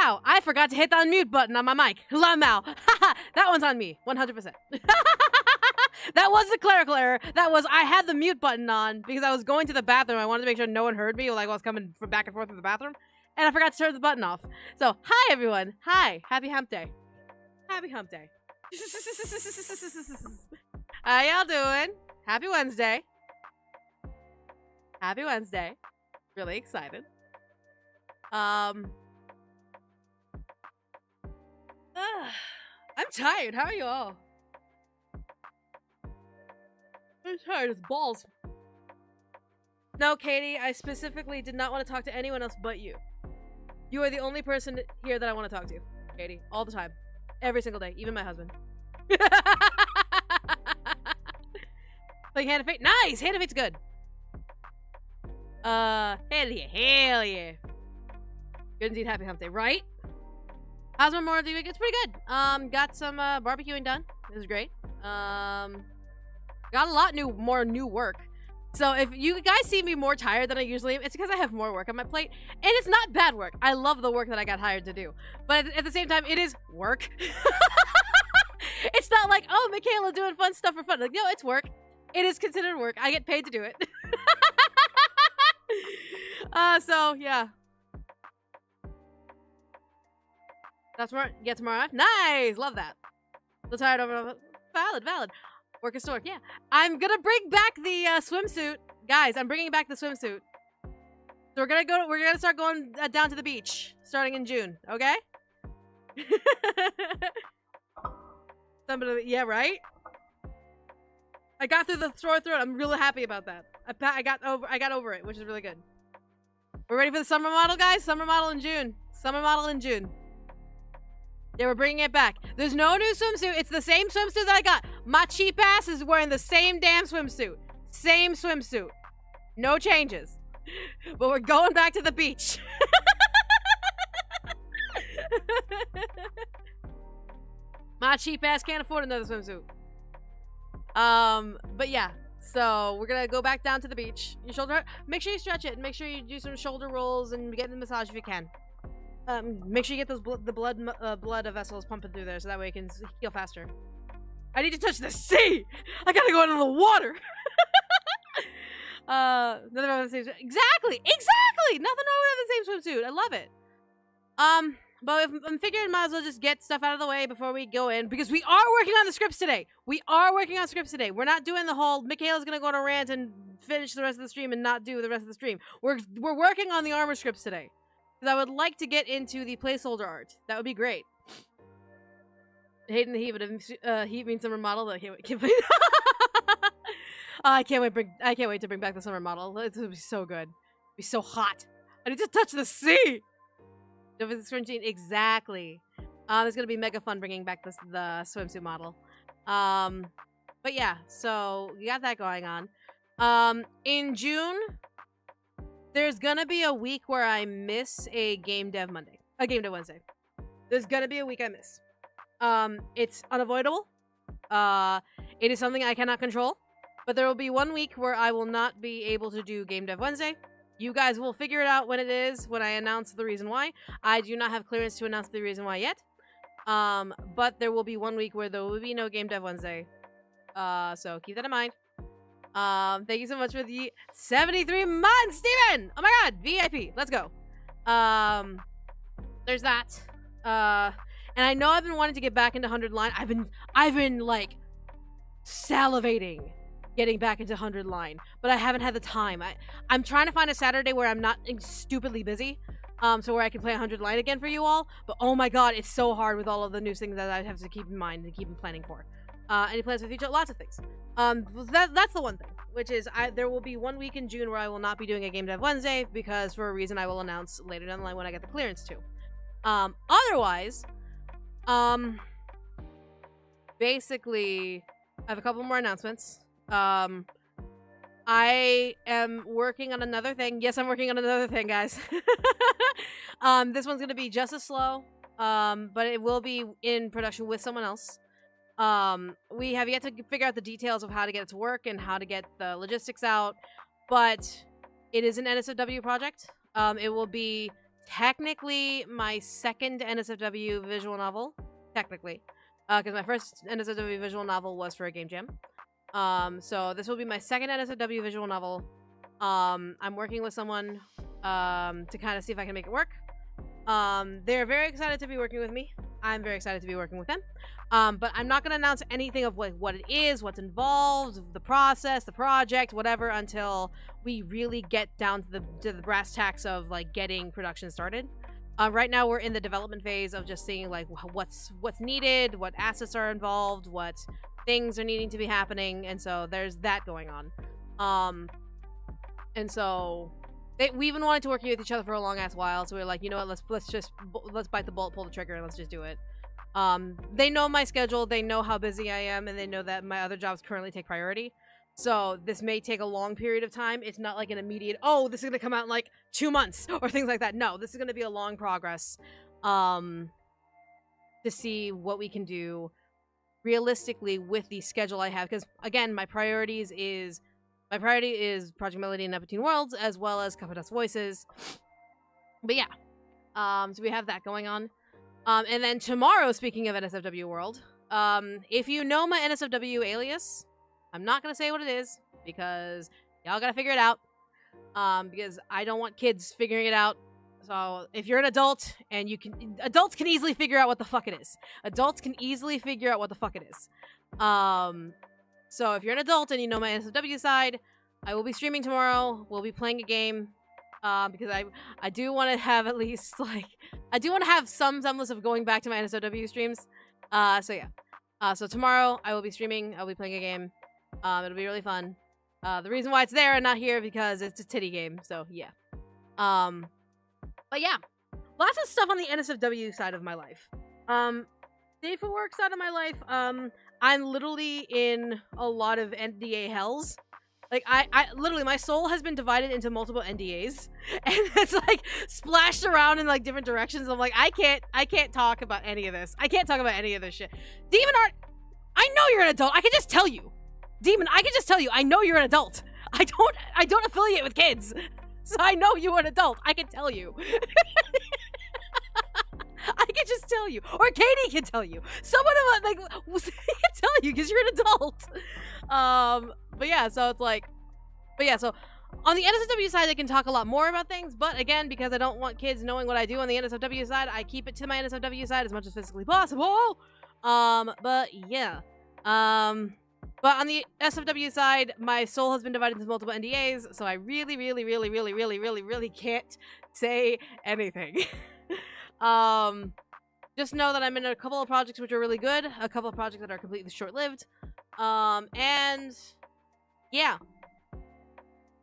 Wow, I forgot to hit the unmute button on my mic. Lamau. That one's on me, 100%. That was a clerical error. That was, I had the mute button on because I was going to the bathroom. I wanted to make sure no one heard me while I was coming back and forth to the bathroom. And I forgot to turn the button off. So, hi everyone. Hi. Happy hump day. Happy hump day. How y'all doing? Happy Wednesday. Happy Wednesday. Really excited. I'm tired. How are you all? I'm tired as balls. No, Katie, I specifically did not want to talk to anyone else but you. You are the only person here that I want to talk to, Katie. All the time. Every single day. Even my husband. Like Hand of Fate. Nice! Hand of Fate's good. Hell yeah. Hell yeah. Good indeed. Happy hump day. Right? How's Memorial Day week? It's pretty good. Got some barbecuing done. It was great. Got a lot more new work. So if you guys see me more tired than I usually am, it's because I have more work on my plate. And it's not bad work. I love the work that I got hired to do. But at the same time, it is work. It's not like, oh, Michaela doing fun stuff for fun. Like, no, it's work. It is considered work. I get paid to do it. So, yeah. That's tomorrow. Get tomorrow off. Nice! Love that. So tired over. Valid. Work is to work, yeah. I'm gonna bring back the swimsuit. Guys, I'm bringing back the swimsuit. So we're gonna start going down to the beach starting in June, okay? Somebody, yeah, right? I got through the sore throat. I'm really happy about that. I got over it, which is really good. We're ready for the summer model, guys? Summer model in June. Summer model in June. Yeah, we're bringing it back. There's no new swimsuit. It's the same swimsuit that I got. My cheap ass is wearing the same damn swimsuit. Same swimsuit. No changes. But we're going back to the beach. My cheap ass can't afford another swimsuit. But yeah. So we're gonna go back down to the beach. Your shoulder, make sure you stretch it and make sure you do some shoulder rolls and get the massage if you can. Make sure you get those blood vessels pumping through there so that way it can heal faster. I need to touch the sea! I gotta go into the water! Nothing wrong with the same Exactly! Nothing wrong with the same swimsuit. I love it. But if I'm figuring might as well just get stuff out of the way before we go in because we are working on the scripts today. We're not doing the whole Michaela's gonna go on a rant and finish the rest of the stream and not do the rest of the stream. We're working on the armor scripts today. Because I would like to get into the placeholder art. That would be great. Hating the heat, but heat means summer model. I can't wait. I can't wait to bring back the summer model. It's gonna be so good. It'll be so hot. I need to touch the sea. Exactly. It's gonna be mega fun bringing back the swimsuit model. But yeah, so we got that going on. In June. There's gonna be a week where I miss a game dev Wednesday. There's gonna be a week I miss. It's unavoidable. It is something I cannot control. But there will be 1 week where I will not be able to do Game Dev Wednesday. You guys will figure it out when it is, when I announce the reason why. I do not have clearance to announce the reason why yet. But there will be 1 week where there will be no Game Dev Wednesday. So keep that in mind. Thank you so much for the 73 months, Steven! Oh my god, VIP. Let's go. There's that. And I know I've been wanting to get back into 100 line. I've been like salivating getting back into 100 line, but I haven't had the time. I'm trying to find a Saturday where I'm not stupidly busy. So where I can play 100 line again for you all. But oh my god, it's so hard with all of the new things that I have to keep in mind and keep planning for. Any plans for the future? Lots of things. That's the one thing, which is there will be 1 week in June where I will not be doing a Game Dev Wednesday because for a reason I will announce later down the line when I get the clearance to. Otherwise, basically, I have a couple more announcements. I am working on another thing. Yes, I'm working on another thing, guys. This one's gonna be just as slow, but it will be in production with someone else. We have yet to figure out the details of how to get it to work and how to get the logistics out, but it is an NSFW project. It will be technically my second NSFW visual novel. Technically. Because my first NSFW visual novel was for a game jam. So this will be my second NSFW visual novel. I'm working with someone to kind of see if I can make it work. They're very excited to be working with me. I'm very excited to be working with them. But I'm not going to announce anything of what it is, what's involved, the process, the project, whatever, until we really get down to the brass tacks of like getting production started. Right now we're in the development phase of just seeing like what's needed, what assets are involved, what things are needing to be happening, and so there's that going on. And so we've been wanting to work with each other for a long ass while, so we're like, you know what, let's bite the bullet, pull the trigger, and let's just do it. They know my schedule, they know how busy I am, and they know that my other jobs currently take priority. So this may take a long period of time. It's not like an immediate, oh, this is gonna come out in like 2 months or things like that. No, this is gonna be a long progress. To see what we can do realistically with the schedule I have, because again, my priority is Project Melody and Neptune Worlds, as well as Cuphead's Voices. But yeah, so we have that going on. And then tomorrow, speaking of NSFW World, if you know my NSFW alias, I'm not gonna say what it is because y'all gotta figure it out. Because I don't want kids figuring it out. So if you're an adult and adults can easily figure out what the fuck it is. Adults can easily figure out what the fuck it is. So if you're an adult and you know my NSFW side, I will be streaming tomorrow. We'll be playing a game. Because I do want to have at least, like, I do want to have some semblance of going back to my NSFW streams. So yeah. So tomorrow I will be streaming. I'll be playing a game. It'll be really fun. The reason why it's there and not here because it's a titty game. So yeah. But yeah. Lots of stuff on the NSFW side of my life. Day for work side of my life. I'm literally in a lot of NDA hells. Like, I literally, my soul has been divided into multiple NDAs, and it's like splashed around in like different directions. I'm like, I can't talk about any of this. I can't talk about any of this shit. Demon Art, I know you're an adult. I can just tell you. Demon, I can just tell you, I know you're an adult. I don't affiliate with kids. So I know you're an adult. I can tell you. I can just tell you. Or Katie can tell you. Someone of like can tell you because you're an adult. But yeah, so it's like, so on the NSFW side, I can talk a lot more about things, but again, because I don't want kids knowing what I do on the NSFW side, I keep it to my NSFW side as much as physically possible. But yeah. But on the SFW side, my soul has been divided into multiple NDAs, so I really can't say anything. Just know that I'm in a couple of projects which are really good, a couple of projects that are completely short-lived, and yeah.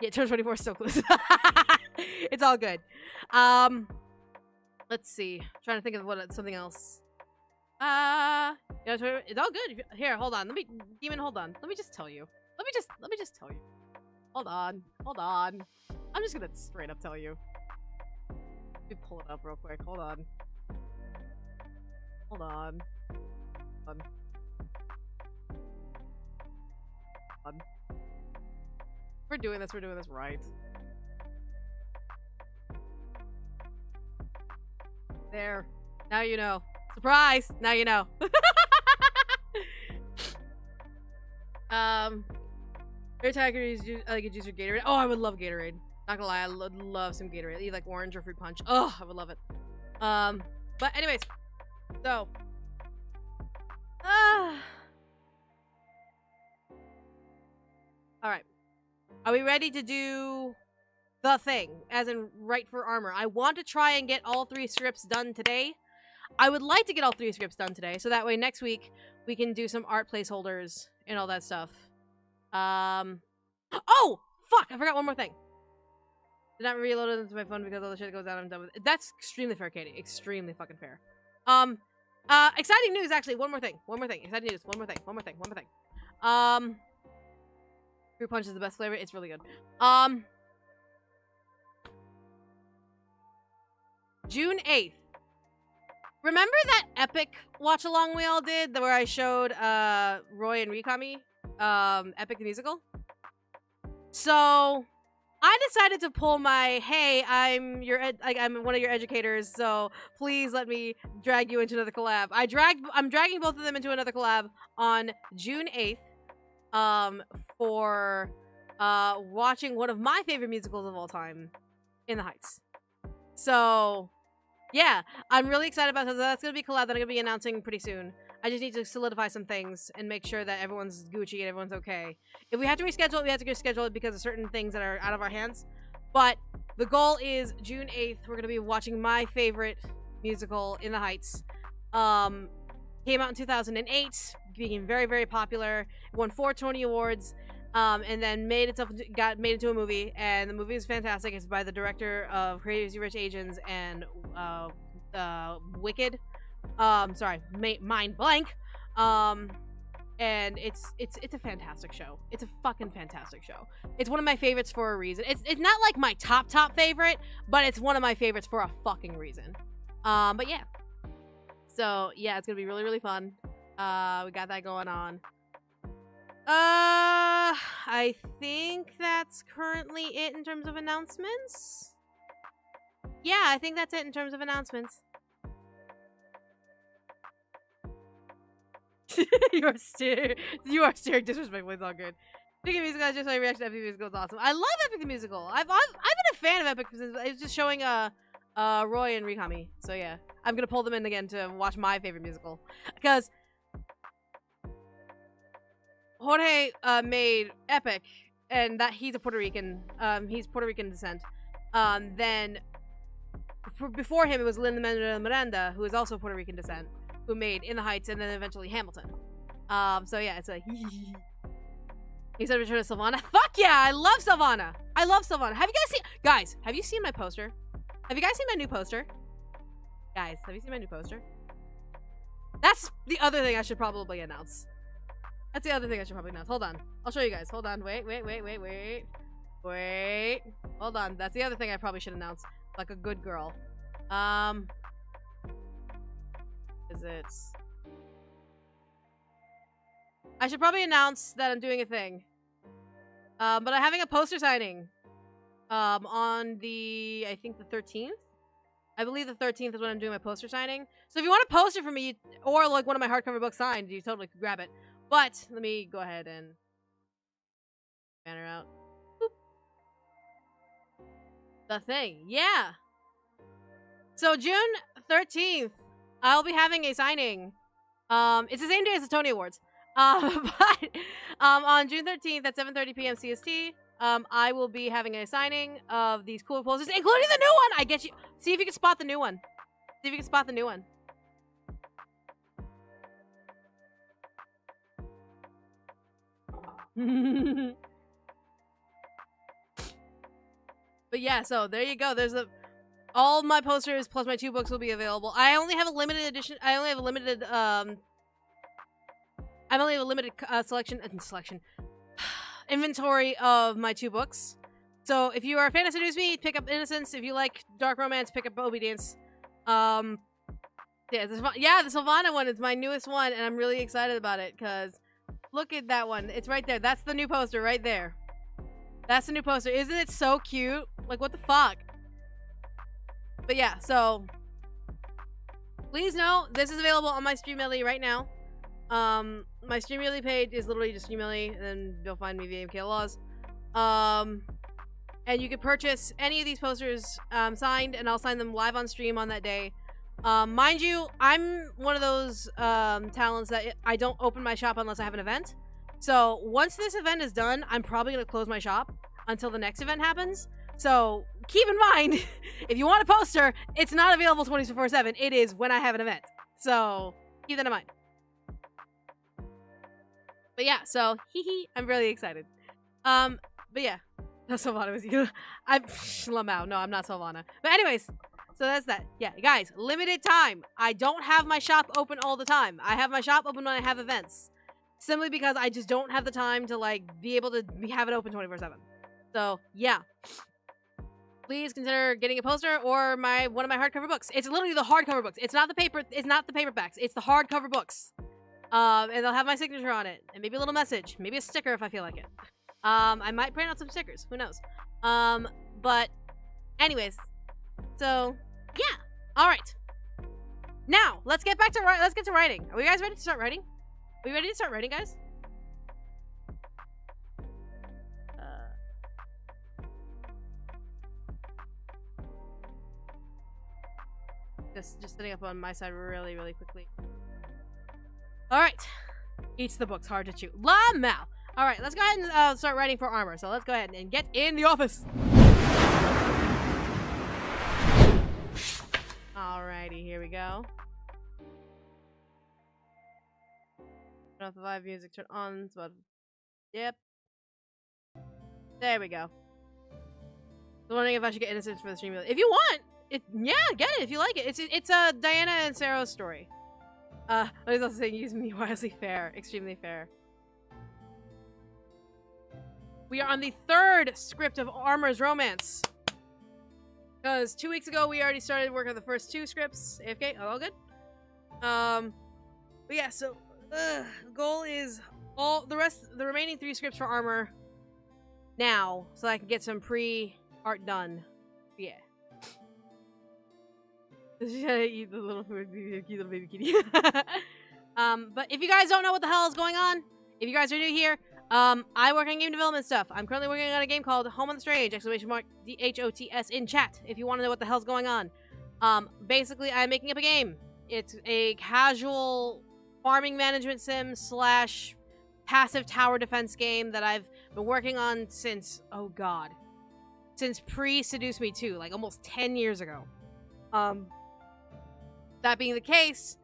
Yeah, Turn 24 is so close. It's all good. Let's see. I'm trying to think of something else. Yeah, it's all good. Here, hold on. Demon, hold on. Let me just tell you. Let me just tell you. Hold on. I'm just gonna straight up tell you. Let me pull it up real quick. Hold on. We're doing this right. There. Now you know. Surprise! Now you know. Favorite tiger I like a juice or Gatorade. Oh, I would love Gatorade. Not gonna lie, I would love some Gatorade. Either like orange or fruit punch. Oh, I would love it. But anyways, so alright. Are we ready to do the thing? As in write for armor. I want to try and get all 3 scripts done today. I would like to get all 3 scripts done today, so that way next week we can do some art placeholders and all that stuff. Oh! Fuck! I forgot one more thing. Did not reload it into my phone because all the shit that goes down, I'm done with it. That's extremely fair, Katie. Extremely fucking fair. Exciting news, actually. One more thing. Exciting news. One more thing. Fruit punch is the best flavor. It's really good. June 8th. Remember that epic watch-along we all did where I showed Roy and Rikami? Epic the Musical? So, I decided to pull my, hey, I'm I'm one of your educators, so please let me drag you into another collab. I'm dragging both of them into another collab on June 8th, for watching one of my favorite musicals of all time, In the Heights. So yeah, I'm really excited about that. That's gonna be a collab that I'm gonna be announcing pretty soon. I just need to solidify some things and make sure that everyone's Gucci and everyone's okay. If we have to reschedule it, we have to reschedule it because of certain things that are out of our hands. But the goal is June 8th. We're gonna be watching my favorite musical, In the Heights. Came out in 2008, became very, very popular. Won 4 Tony Awards, and then made into a movie. And the movie is fantastic. It's by the director of Crazy Rich Asians and Wicked. Sorry, mind blank. And it's a fantastic show. It's a fucking fantastic show. It's one of my favorites for a reason. It's not like my top favorite, but it's one of my favorites for a fucking reason. But yeah. So yeah, it's gonna be really, really fun. We got that going on. I think that's currently it in terms of announcements. Yeah, I think that's it in terms of announcements. you are staring disrespectfully. It's all good. Speaking of musical, I just saw your reaction to Epic the Musical. It's awesome. I love Epic the Musical. I've been a fan of Epic since it was just showing Roy and Rikami. So yeah, I'm gonna pull them in again to watch my favorite musical because Jorge made Epic, and that he's a Puerto Rican. He's Puerto Rican descent. Then before him, it was Lin-Manuel Miranda, who is also Puerto Rican descent, who made In the Heights and then eventually Hamilton. So yeah, it's like he said Return of Sylvana. Fuck yeah, I love Sylvana. I love Sylvana. Have you seen my poster? Have you guys seen my new poster? Guys, have you seen my new poster? That's the other thing I should probably announce. That's the other thing I should probably announce. Hold on. I'll show you guys. Hold on. Wait. Hold on. That's the other thing I probably should announce. Like a good girl. Is it... I should probably announce that I'm doing a thing. But I'm having a poster signing. On the... I think the 13th? I believe the 13th is when I'm doing my poster signing. So if you want a poster for me, or like one of my hardcover books signed, you totally could grab it. But let me go ahead and banner out. Boop. The thing, yeah. So June 13th, I'll be having a signing. It's the same day as the Tony Awards. But on June 13th at 7:30 p.m. CST, I will be having a signing of these cool posters, including the new one. I get you. See if you can spot the new one. See if you can spot the new one. But yeah, so there you go. There's all my posters plus my 2 books will be available. I only have a limited edition. I only have a limited selection inventory of my 2 books. So if you are a fan of Seduce Me, pick up Innocence. If you like dark romance, pick up Obedience. Yeah, the Sylvana one is my newest one, and I'm really excited about it because look at that one. It's right there. That's the new poster right there. That's the new poster. Isn't it so cute? Like, what the fuck? But yeah, so please know this is available on my Streamily right now. My Streamily page is literally just Streamily, and then you'll find me via MK Laws. And you can purchase any of these posters signed, and I'll sign them live on stream on that day. Mind you, I'm one of those talents that I don't open my shop unless I have an event. So once this event is done, I'm probably going to close my shop until the next event happens. So keep in mind, if you want a poster, it's not available 24/7. It is when I have an event. So keep that in mind. But yeah, so I'm really excited. But yeah, no, Sylvana was you. I'm Lamau. No, I'm not Sylvana. But anyways, so that's that. Yeah, guys, limited time. I don't have my shop open all the time. I have my shop open when I have events. Simply because I just don't have the time to like be able to have it open 24/7. So yeah, please consider getting a poster or one of my hardcover books. It's literally the hardcover books. It's not the paper. It's not the paperbacks. It's the hardcover books. And they'll have my signature on it, and maybe a little message, maybe a sticker if I feel like it. I might print out some stickers. Who knows? But anyways, so yeah. All right. Now let's get to writing. Are you guys ready to start writing? Are you ready to start writing, guys? Just setting up on my side really, really quickly. All right. Eats the books, hard to chew. La Mal. All right, let's go ahead and start writing for armor. So let's go ahead and get in the office. Alrighty, here we go. Turn off the live music. Turn on. So, yep. There we go. I was wondering if I should get innocence for the stream. If you want, yeah, get it if you like it. It's a Diana and Sarah's story. I was also saying use me wisely, fair, extremely fair. We are on the 3rd script of Armor's Romance. Because 2 weeks ago we already started work on the first 2 scripts. AFK, all good. But yeah, so the goal is the remaining 3 scripts for Armor now, so I can get some pre-art done. Yeah. Eat the little food, cute little baby kitty. But if you guys don't know what the hell is going on, if you guys are new here, I work on game development stuff. I'm currently working on a game called Home on the Strange! DHOTS in chat if you want to know what the hell's going on. Basically, I'm making up a game. It's a casual farming management sim / passive tower defense game that I've been working on since, oh god, since pre-Seduce Me 2, like almost 10 years ago. That being the case,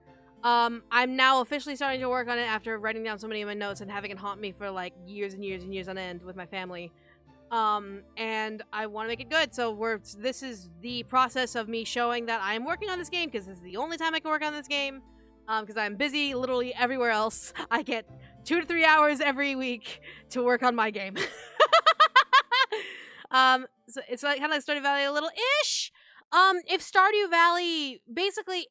I'm now officially starting to work on it after writing down so many of my notes and having it haunt me for like years and years and years on end with my family. And I want to make it good, so this is the process of me showing that I'm working on this game, because this is the only time I can work on this game, because I'm busy literally everywhere else. I get 2 to 3 hours every week to work on my game. So it's like kind of like Stardew Valley a little-ish. If Stardew Valley, basically,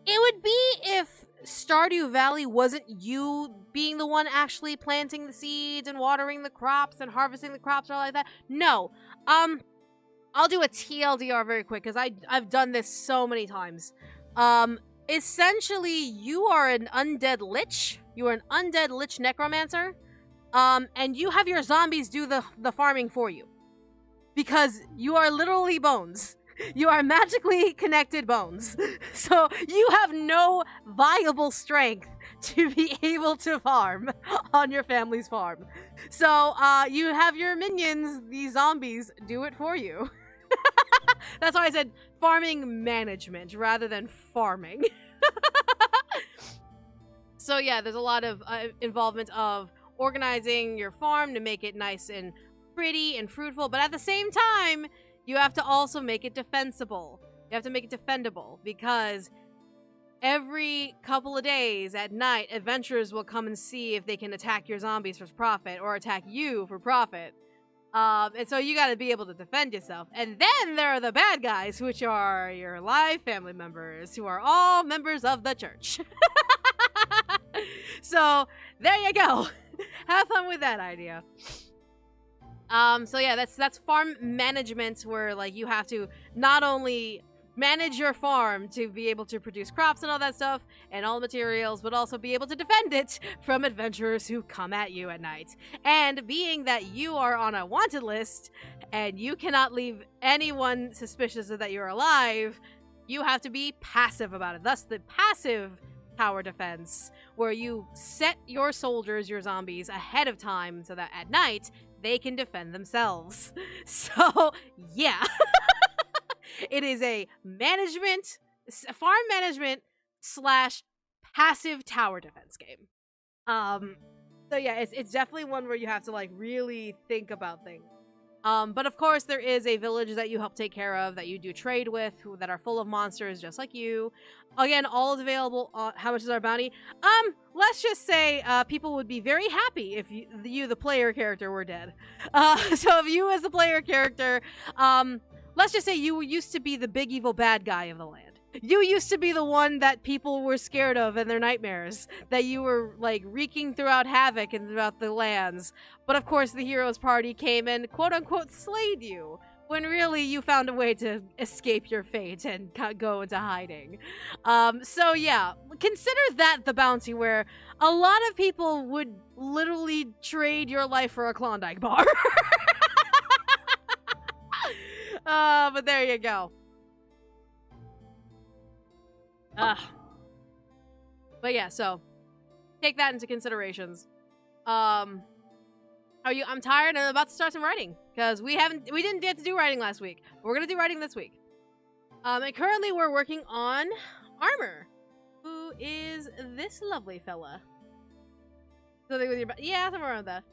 it would be if Stardew Valley wasn't you being the one actually planting the seeds and watering the crops and harvesting the crops or all like that. No. I'll do a TLDR very quick, because I've done this so many times. Essentially, you are an undead lich. You are an undead lich necromancer. And you have your zombies do the farming for you. Because you are literally bones. You are magically connected bones. So you have no viable strength to be able to farm on your family's farm. So you have your minions, these zombies, do it for you. That's why I said farming management rather than farming. So yeah, there's a lot of involvement of organizing your farm to make it nice and pretty and fruitful, but at the same time, you have to also make it defensible. You have to make it defendable, because every couple of days at night, adventurers will come and see if they can attack your zombies for profit or attack you for profit. And so you gotta be able to defend yourself. And then there are the bad guys, which are your live family members, who are all members of the church. So there you go. Have fun with that idea. So yeah, that's farm management, where like you have to not only manage your farm to be able to produce crops and all that stuff and all the materials, but also be able to defend it from adventurers who come at you at night. And being that you are on a wanted list and you cannot leave anyone suspicious that you're alive, you have to be passive about it. Thus the passive tower defense, where you set your soldiers, your zombies, ahead of time so that at night they can defend themselves. So, yeah. It is a farm management / passive tower defense game. So yeah, it's definitely one where you have to like really think about things. But of course, there is a village that you help take care of, that you do trade with, that are full of monsters just like you. Again, all is available. How much is our bounty? Let's just say people would be very happy if you, the player character, were dead. So if you as the player character, let's just say you used to be the big evil bad guy of the land. You used to be the one that people were scared of in their nightmares, that you were, like, wreaking throughout havoc and throughout the lands. But of course, the hero's party came and quote-unquote slayed you, when really you found a way to escape your fate and go into hiding. So yeah, consider that the bounty where a lot of people would literally trade your life for a Klondike bar. But there you go. But yeah, so take that into considerations. I'm tired and I'm about to start some writing because we didn't get to do writing last week. We're gonna do writing this week. And currently we're working on Armor, who is this lovely fella. Something with your yeah, something around that.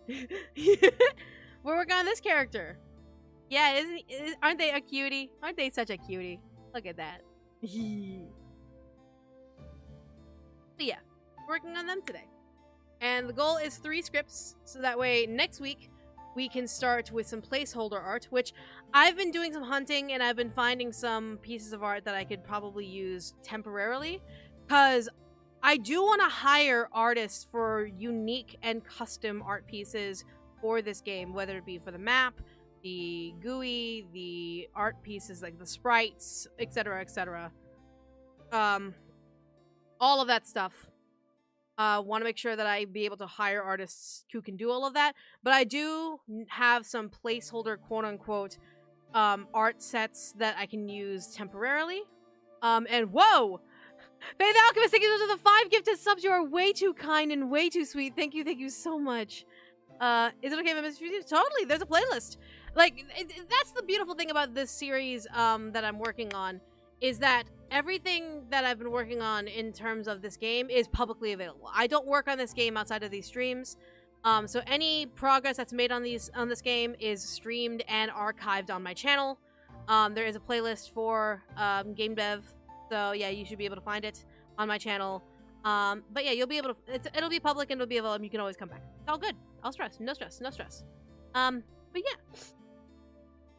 We're working on this character. Yeah, aren't they a cutie? Aren't they such a cutie? Look at that. But yeah, working on them today. And the goal is 3 scripts, so that way next week we can start with some placeholder art, which I've been doing some hunting and I've been finding some pieces of art that I could probably use temporarily, because I do want to hire artists for unique and custom art pieces for this game, whether it be for the map, the GUI, the art pieces like the sprites, etc., etc. All of that stuff. Want to make sure that I be able to hire artists who can do all of that, but I do have some placeholder quote-unquote art sets that I can use temporarily. And whoa! Faye the Alchemist, thank you for the 5 gifted subs. You are way too kind and way too sweet. Thank you so much. Is it okay if I miss you? Totally, there's a playlist. Like, that's the beautiful thing about this series that I'm working on, is that everything that I've been working on in terms of this game is publicly available. I don't work on this game outside of these streams. So any progress that's made on this game is streamed and archived on my channel. There is a playlist for game dev, so yeah, you should be able to find it on my channel. But yeah, you'll be able to. It'll be public and it'll be available. You can always come back. It's all good. All stress. No stress. No stress. But yeah.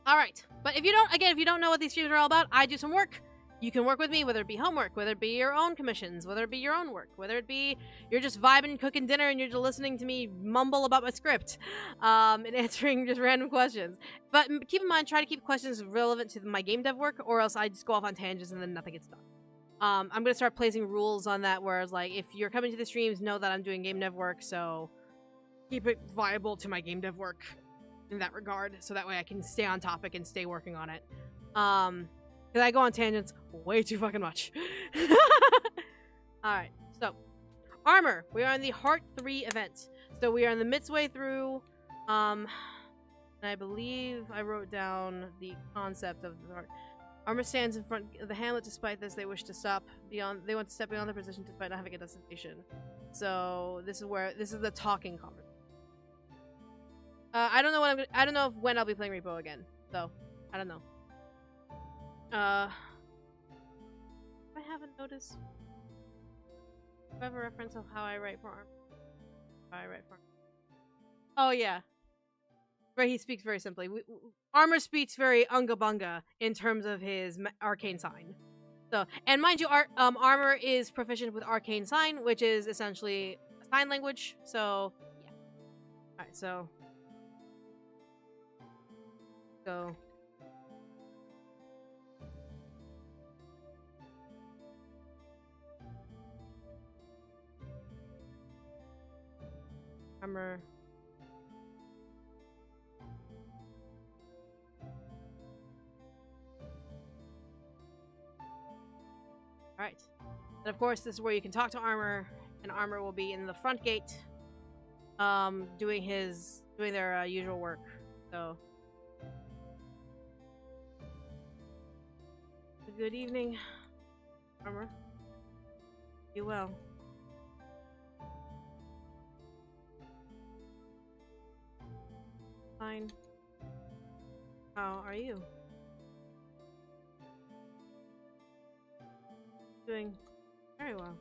All right. But if you don't know what these streams are all about, I do some work. You can work with me, whether it be homework, whether it be your own commissions, whether it be your own work, whether it be you're just vibing, cooking dinner, and you're just listening to me mumble about my script, and answering just random questions. But keep in mind, try to keep questions relevant to my game dev work, or else I just go off on tangents and then nothing gets done. I'm gonna start placing rules on that, whereas like if you're coming to the streams, know that I'm doing game dev work, so keep it viable to my game dev work in that regard, so that way I can stay on topic and stay working on it. Because I go on tangents way too fucking much. Alright, so Armor. We are in the Heart 3 event. So we are in the midway through. And I believe I wrote down the concept of the heart. Armor stands in front of the hamlet. Despite this, they wish to stop beyond. They want to step beyond their position despite not having a destination. So this is the talking conversation. I don't know I don't know when I'll be playing Repo again. So I don't know. I haven't noticed. I have a reference of how I write for Armor. How I write for Armor. Oh yeah. Where he speaks very simply. Armor speaks very unga bunga in terms of his arcane sign. So, and mind you, Armor is proficient with arcane sign, which is essentially a sign language. So, yeah. All right. So. Armor. Alright. And of course, this is where you can talk to Armor, and Armor will be in the front gate, doing their usual work. So, good evening, Armor. You well? Fine. How are you? Doing very well.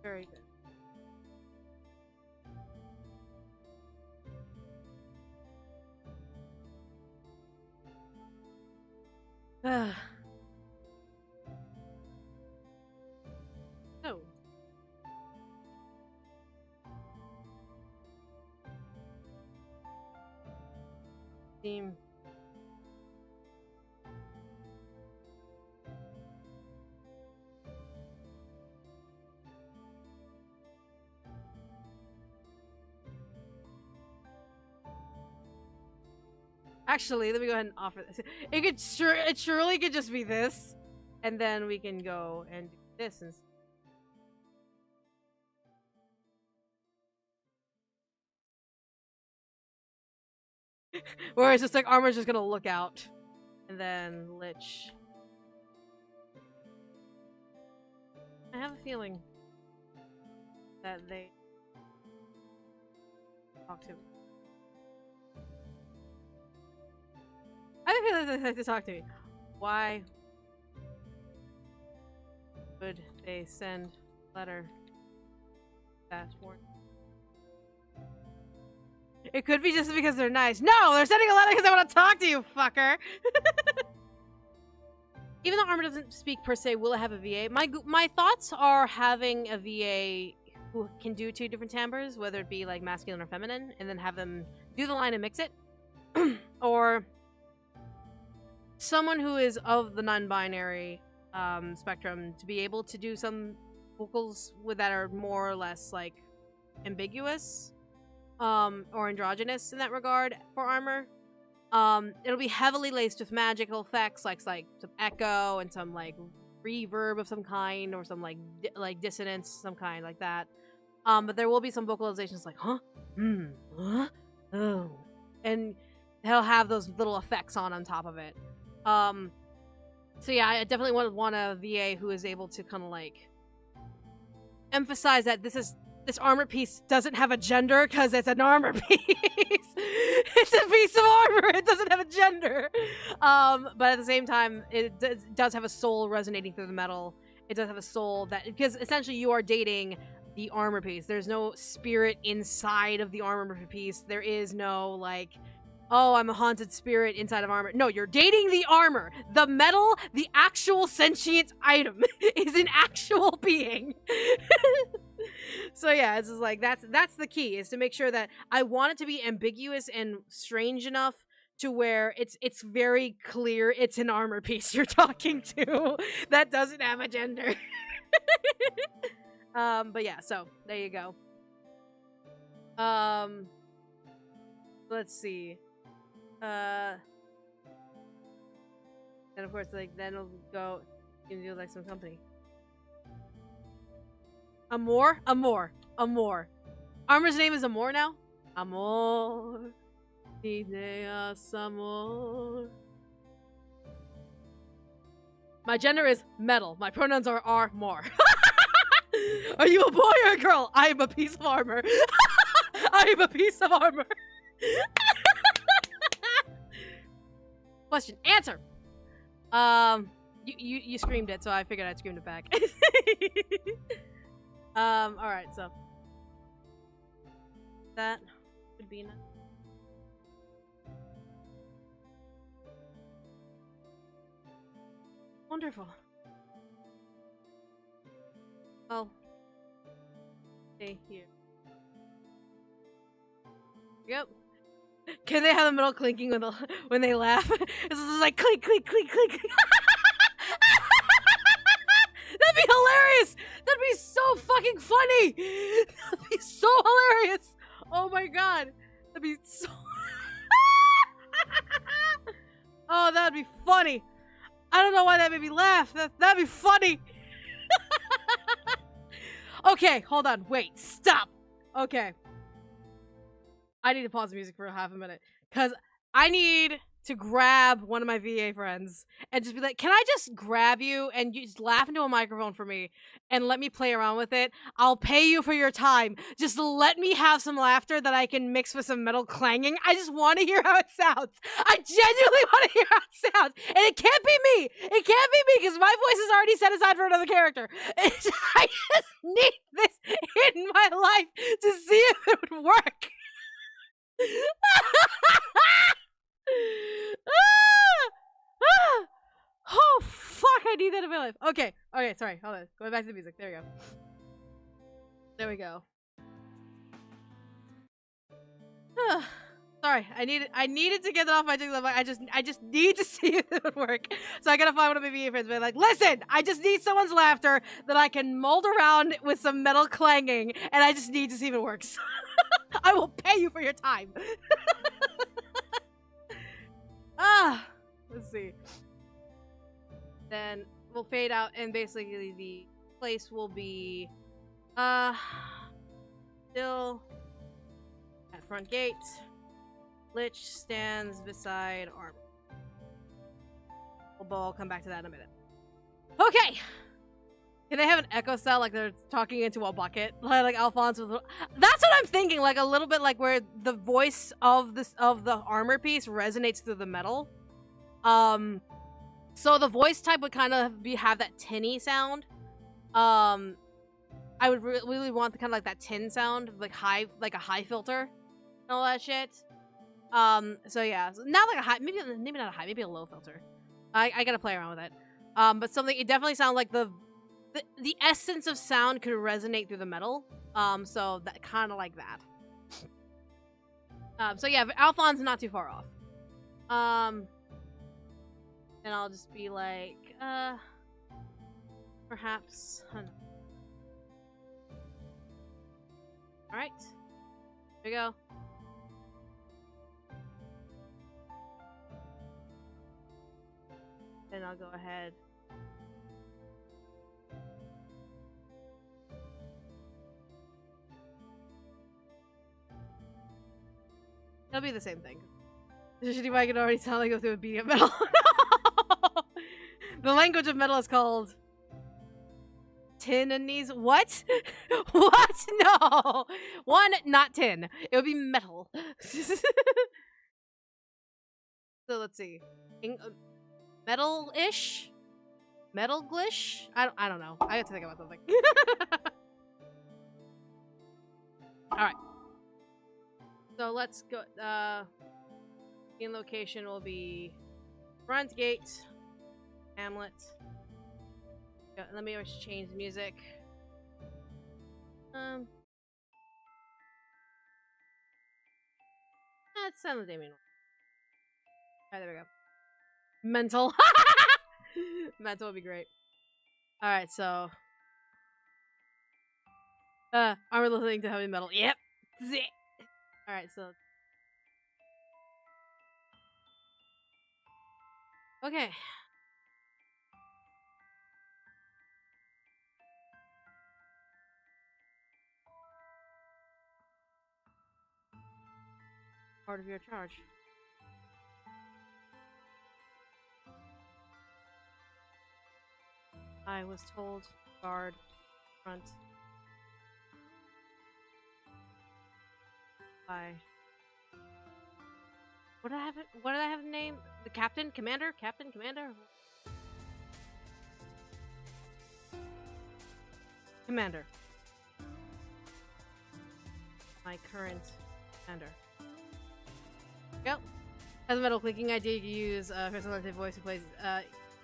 Very good. Oh. Team. Actually, let me go ahead and offer this. It surely could just be this, and then we can go and do this instead. Where it's just like armor's just gonna look out, and then Lich. I have a feeling that they talk to me. I have a feeling that they have to talk to me. Why would they send a letter that warning? It could be just because they're nice. No, they're sending a letter because they want to talk to you, fucker. Even though armor doesn't speak per se, will it have a VA? My thoughts are having a VA who can do 2 different timbres, whether it be like masculine or feminine, and then have them do the line and mix it, or someone who is of the non-binary spectrum to be able to do some vocals that are more or less like ambiguous or androgynous in that regard for armor. It'll be heavily laced with magical effects like some echo and some like reverb of some kind, or some like dissonance, some kind like that. But there will be some vocalizations like huh, huh, oh, and he'll have those little effects on top of it. So yeah, I definitely want a VA who is able to kind of like emphasize that this armor piece doesn't have a gender because it's an armor piece. It's a piece of armor. It doesn't have a gender. But at the same time, it does have a soul resonating through the metal. It does have a soul that, because essentially you are dating the armor piece. There's no spirit inside of the armor piece. There is no like, oh, I'm a haunted spirit inside of armor. No, you're dating the armor. The metal, the actual sentient item is an actual being. So yeah, it's just like that's the key, is to make sure that I want it to be ambiguous and strange enough to where it's very clear it's an armor piece you're talking to that doesn't have a gender. But yeah, so there you go. Let's see. And of course, like then it'll go. You can do like some company. Amor? Armor's name is Amor now? Amor. Ideas amor. My gender is metal. My pronouns are more. Are you a boy or a girl? I am a piece of armor. I am a piece of armor. Question. Answer. You screamed it, so I figured I'd scream it back. Alright, so that would be enough. Wonderful. Well, stay here. Yep. Can they have the metal clinking when they laugh? It's just like clink, clink, clink, clink. That'd be hilarious! That'd be so fucking funny! That'd be so hilarious! Oh my god. That'd be so... Oh, that'd be funny. I don't know why that made me laugh. That'd be funny. Okay, hold on. Wait, stop. Okay. I need to pause the music for half a minute, because I need to grab one of my VA friends and just be like, can I just grab you and you just laugh into a microphone for me and let me play around with it? I'll pay you for your time. Just let me have some laughter that I can mix with some metal clanging. I just want to hear how it sounds. I genuinely want to hear how it sounds. And it can't be me. It can't be me because my voice is already set aside for another character. I just need this in my life to see if it would work. Okay. Okay, sorry. Hold on. Going back to the music. There we go. There we go. Sorry, I needed to get it off my chest. I just need to see if it would work. So I gotta find one of my VA friends, be like, listen, I just need someone's laughter that I can mold around with some metal clanging, and I just need to see if it works. I will pay you for your time. Let's see. Then we'll fade out, and basically the place will be still at front gate. Lich stands beside armor. I'll come back to that in a minute. Okay. Can they have an echo cell like they're talking into a bucket? Like Alphonse was. That's what I'm thinking. Like a little bit like where the voice of the armor piece resonates through the metal. So the voice type would kind of have that tinny sound. I would really want the kind of like that tin sound, like a high filter, and all that shit. So yeah, not like a high, maybe not a high, maybe a low filter. I gotta play around with it. But something, it definitely sounds like the essence of sound could resonate through the metal. So that kind of like that. So yeah, Alphonse not too far off. And I'll just be like, perhaps. All right, here we go. Then I'll go ahead. It'll be the same thing. The shitty mic can already sound like it would be a metal. The language of metal is called tin and knees. What? What? No. One, not tin. It would be metal. So let's see. Metal-ish? Metal-glish? I don't know. I have to think about something. Alright. So let's go. In location will be front gate, Hamlet. Yeah, let me always change the music. That's San Damien. Alright, there we go. Mental. Mental would be great. Alright, so. Armor listening to heavy metal. Yep. Alright, so. Okay. Part of your charge. I was told guard front. By. What did I have? What did I have the name? The captain, commander, captain, commander, commander. My current commander. Yep. As a metal clicking, I did use personality voice who plays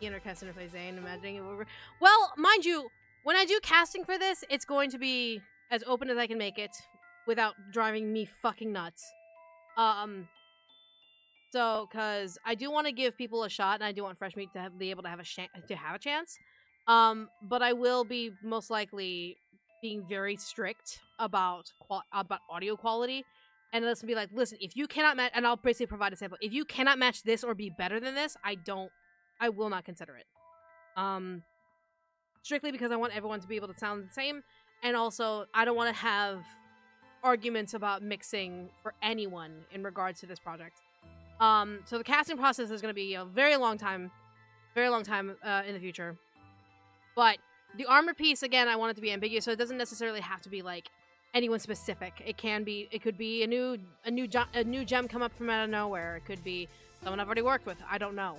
Ian or Keston who plays Zane. Imagining it will. Well, mind you, when I do casting for this, it's going to be as open as I can make it without driving me fucking nuts. So, because I do want to give people a shot, and I do want Fresh Meat to be able to have a chance. But I will be most likely being very strict about audio quality, and let's be like, listen, if you cannot match, and I'll basically provide a sample. If you cannot match this or be better than this, I will not consider it. Strictly because I want everyone to be able to sound the same, and also I don't want to have arguments about mixing for anyone in regards to this project. So the casting process is going to be a very long time in the future. But the armor piece, again, I want it to be ambiguous, so it doesn't necessarily have to be like anyone specific. It could be a new gem come up from out of nowhere. It could be someone I've already worked with. I don't know.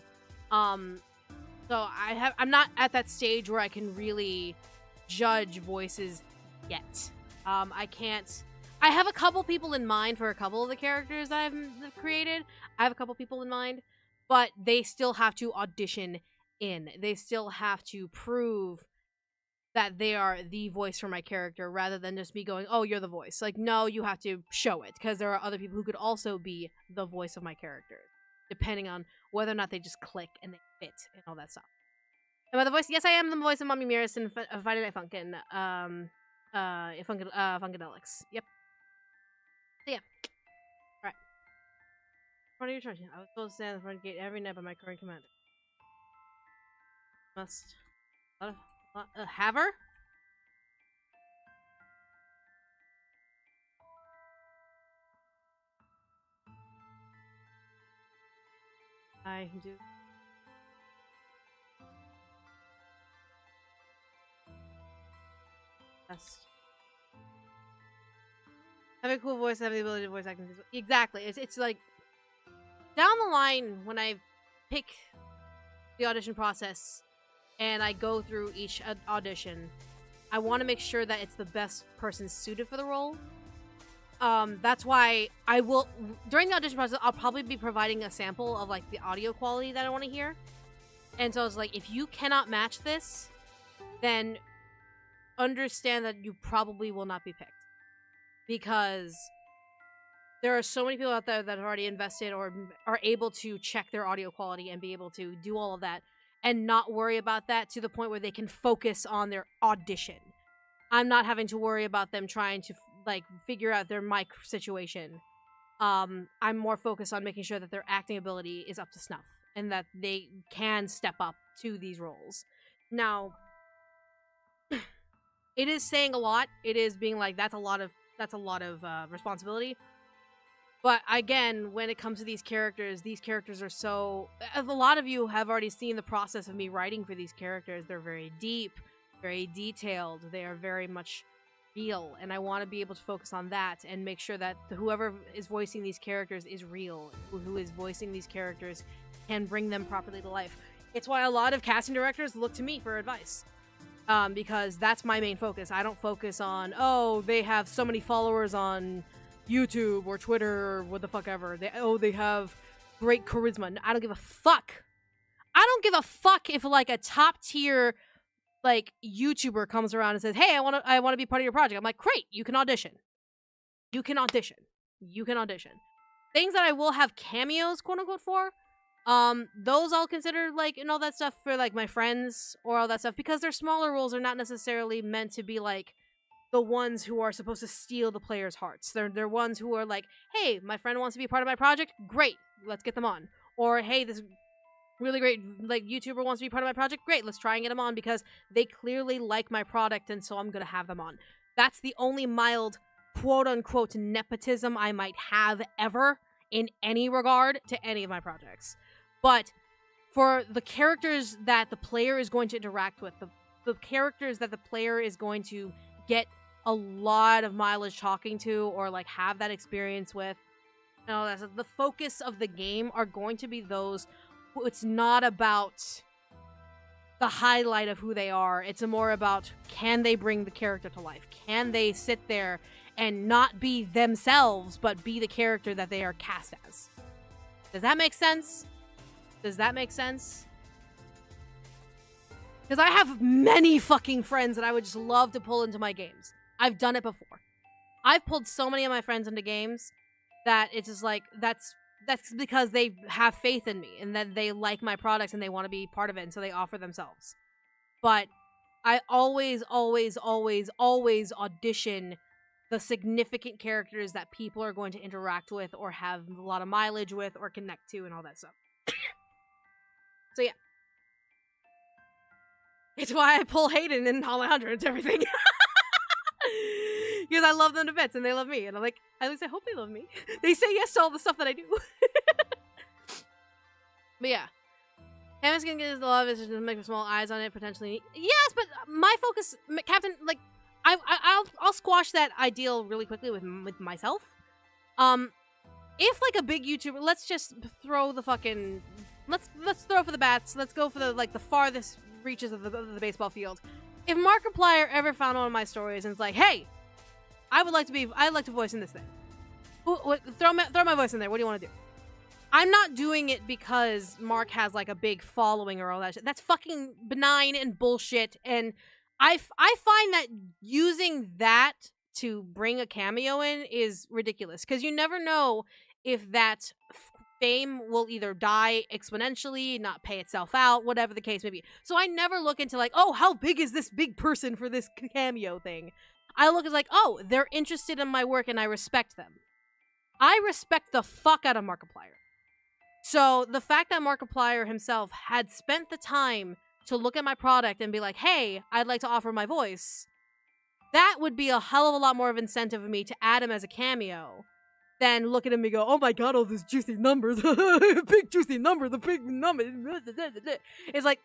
So I'm not at that stage where I can really judge voices yet. I can't. I have a couple people in mind for a couple of the characters that I've created. I have a couple people in mind, but they still have to audition in. They still have to prove that they are the voice for my character rather than just me going, oh, you're the voice. Like, no, you have to show it because there are other people who could also be the voice of my character, depending on whether or not they just click and they fit and all that stuff. Am I the voice? Yes, I am the voice of Mommy Mirrors in Friday Night Funkin'. Funkadelics. Yep. So yeah. Alright. Front of your charge. I was supposed to stand at the front gate every night by my current commander. Must have her? I do. Best. Have a cool voice, have the ability to voice act. Exactly. It's like down the line when I pick the audition process and I go through each audition, I want to make sure that it's the best person suited for the role. That's why I will, during the audition process, I'll probably be providing a sample of like the audio quality that I want to hear. And so I was like, if you cannot match this, then understand that you probably will not be picked. Because there are so many people out there that have already invested or are able to check their audio quality and be able to do all of that and not worry about that to the point where they can focus on their audition. I'm not having to worry about them trying to like figure out their mic situation. I'm more focused on making sure that their acting ability is up to snuff and that they can step up to these roles. Now, it is saying a lot. It is being like, that's a lot of responsibility. But again, when it comes to these characters are so... A lot of you have already seen the process of me writing for these characters. They're very deep, very detailed. They are very much real. And I want to be able to focus on that and make sure that whoever is voicing these characters is real. Who is voicing these characters can bring them properly to life. It's why a lot of casting directors look to me for advice. Because that's my main focus. I don't focus on, oh, they have so many followers on YouTube or Twitter or what the fuck ever. They have great charisma. I don't give a fuck. I don't give a fuck if like a top tier like YouTuber comes around and says, hey, I want to be part of your project. I'm like, great, you can audition. You can audition. Things that I will have cameos, quote unquote, for. Those I'll consider like and all that stuff for like my friends or all that stuff because their smaller roles are not necessarily meant to be like the ones who are supposed to steal the players' hearts. They're ones who are like, hey, my friend wants to be part of my project. Great, let's get them on. Or hey, this really great like YouTuber wants to be part of my project. Great, let's try and get them on because they clearly like my product and so I'm gonna have them on. That's the only mild quote unquote nepotism I might have ever in any regard to any of my projects. But for the characters that the player is going to interact with, the characters that the player is going to get a lot of mileage talking to or like have that experience with, you know, the focus of the game are going to be those who it's not about the highlight of who they are. It's more about, can they bring the character to life? Can they sit there and not be themselves, but be the character that they are cast as? Does that make sense? Because I have many fucking friends that I would just love to pull into my games. I've done it before. I've pulled so many of my friends into games that it's just like, that's because they have faith in me and that they like my products and they want to be part of it and so they offer themselves. But I always audition the significant characters that people are going to interact with or have a lot of mileage with or connect to and all that stuff. So yeah. It's why I pull Hayden and Alejandro into everything. Because I love them to bits and they love me. And I'm like, at least I hope they love me. They say yes to all the stuff that I do. But yeah. Hammond's gonna get his love is just to make small eyes on it, potentially. Yes, but my focus, Captain, like, I'll squash that ideal really quickly with myself. If like a big YouTuber, let's just throw the fucking... Let's throw for the bats. Let's go for the like the farthest reaches of the baseball field. If Markiplier ever found one of my stories and it's like, hey, I'd like to voice in this thing. Throw my voice in there. What do you want to do? I'm not doing it because Mark has like a big following or all that shit. That's fucking benign and bullshit. And I find that using that to bring a cameo in is ridiculous because you never know if that fame will either die exponentially, not pay itself out, whatever the case may be. So I never look into like, oh, how big is this big person for this cameo thing? I look as like, oh, they're interested in my work and I respect them. I respect the fuck out of Markiplier. So the fact that Markiplier himself had spent the time to look at my product and be like, hey, I'd like to offer my voice, that would be a hell of a lot more of incentive for me to add him as a cameo than look at him and go, oh my god, all these juicy numbers, big juicy number, the big number. It's like,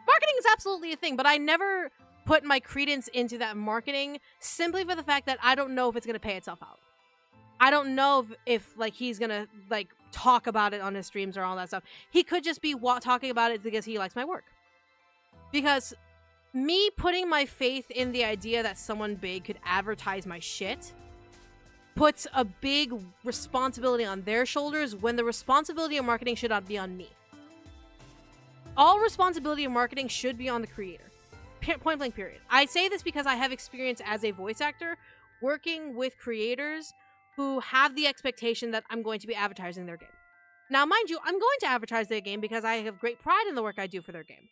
marketing is absolutely a thing, but I never put my credence into that marketing simply for the fact that I don't know if it's going to pay itself out. I don't know if like he's gonna like talk about it on his streams or all that stuff. He could just be talking about it because he likes my work. Because me putting my faith in the idea that someone big could advertise my shit puts a big responsibility on their shoulders when the responsibility of marketing should not be on me. All responsibility of marketing should be on the creator. Point blank period. I say this because I have experience as a voice actor working with creators who have the expectation that I'm going to be advertising their game. Now, mind you, I'm going to advertise their game because I have great pride in the work I do for their game.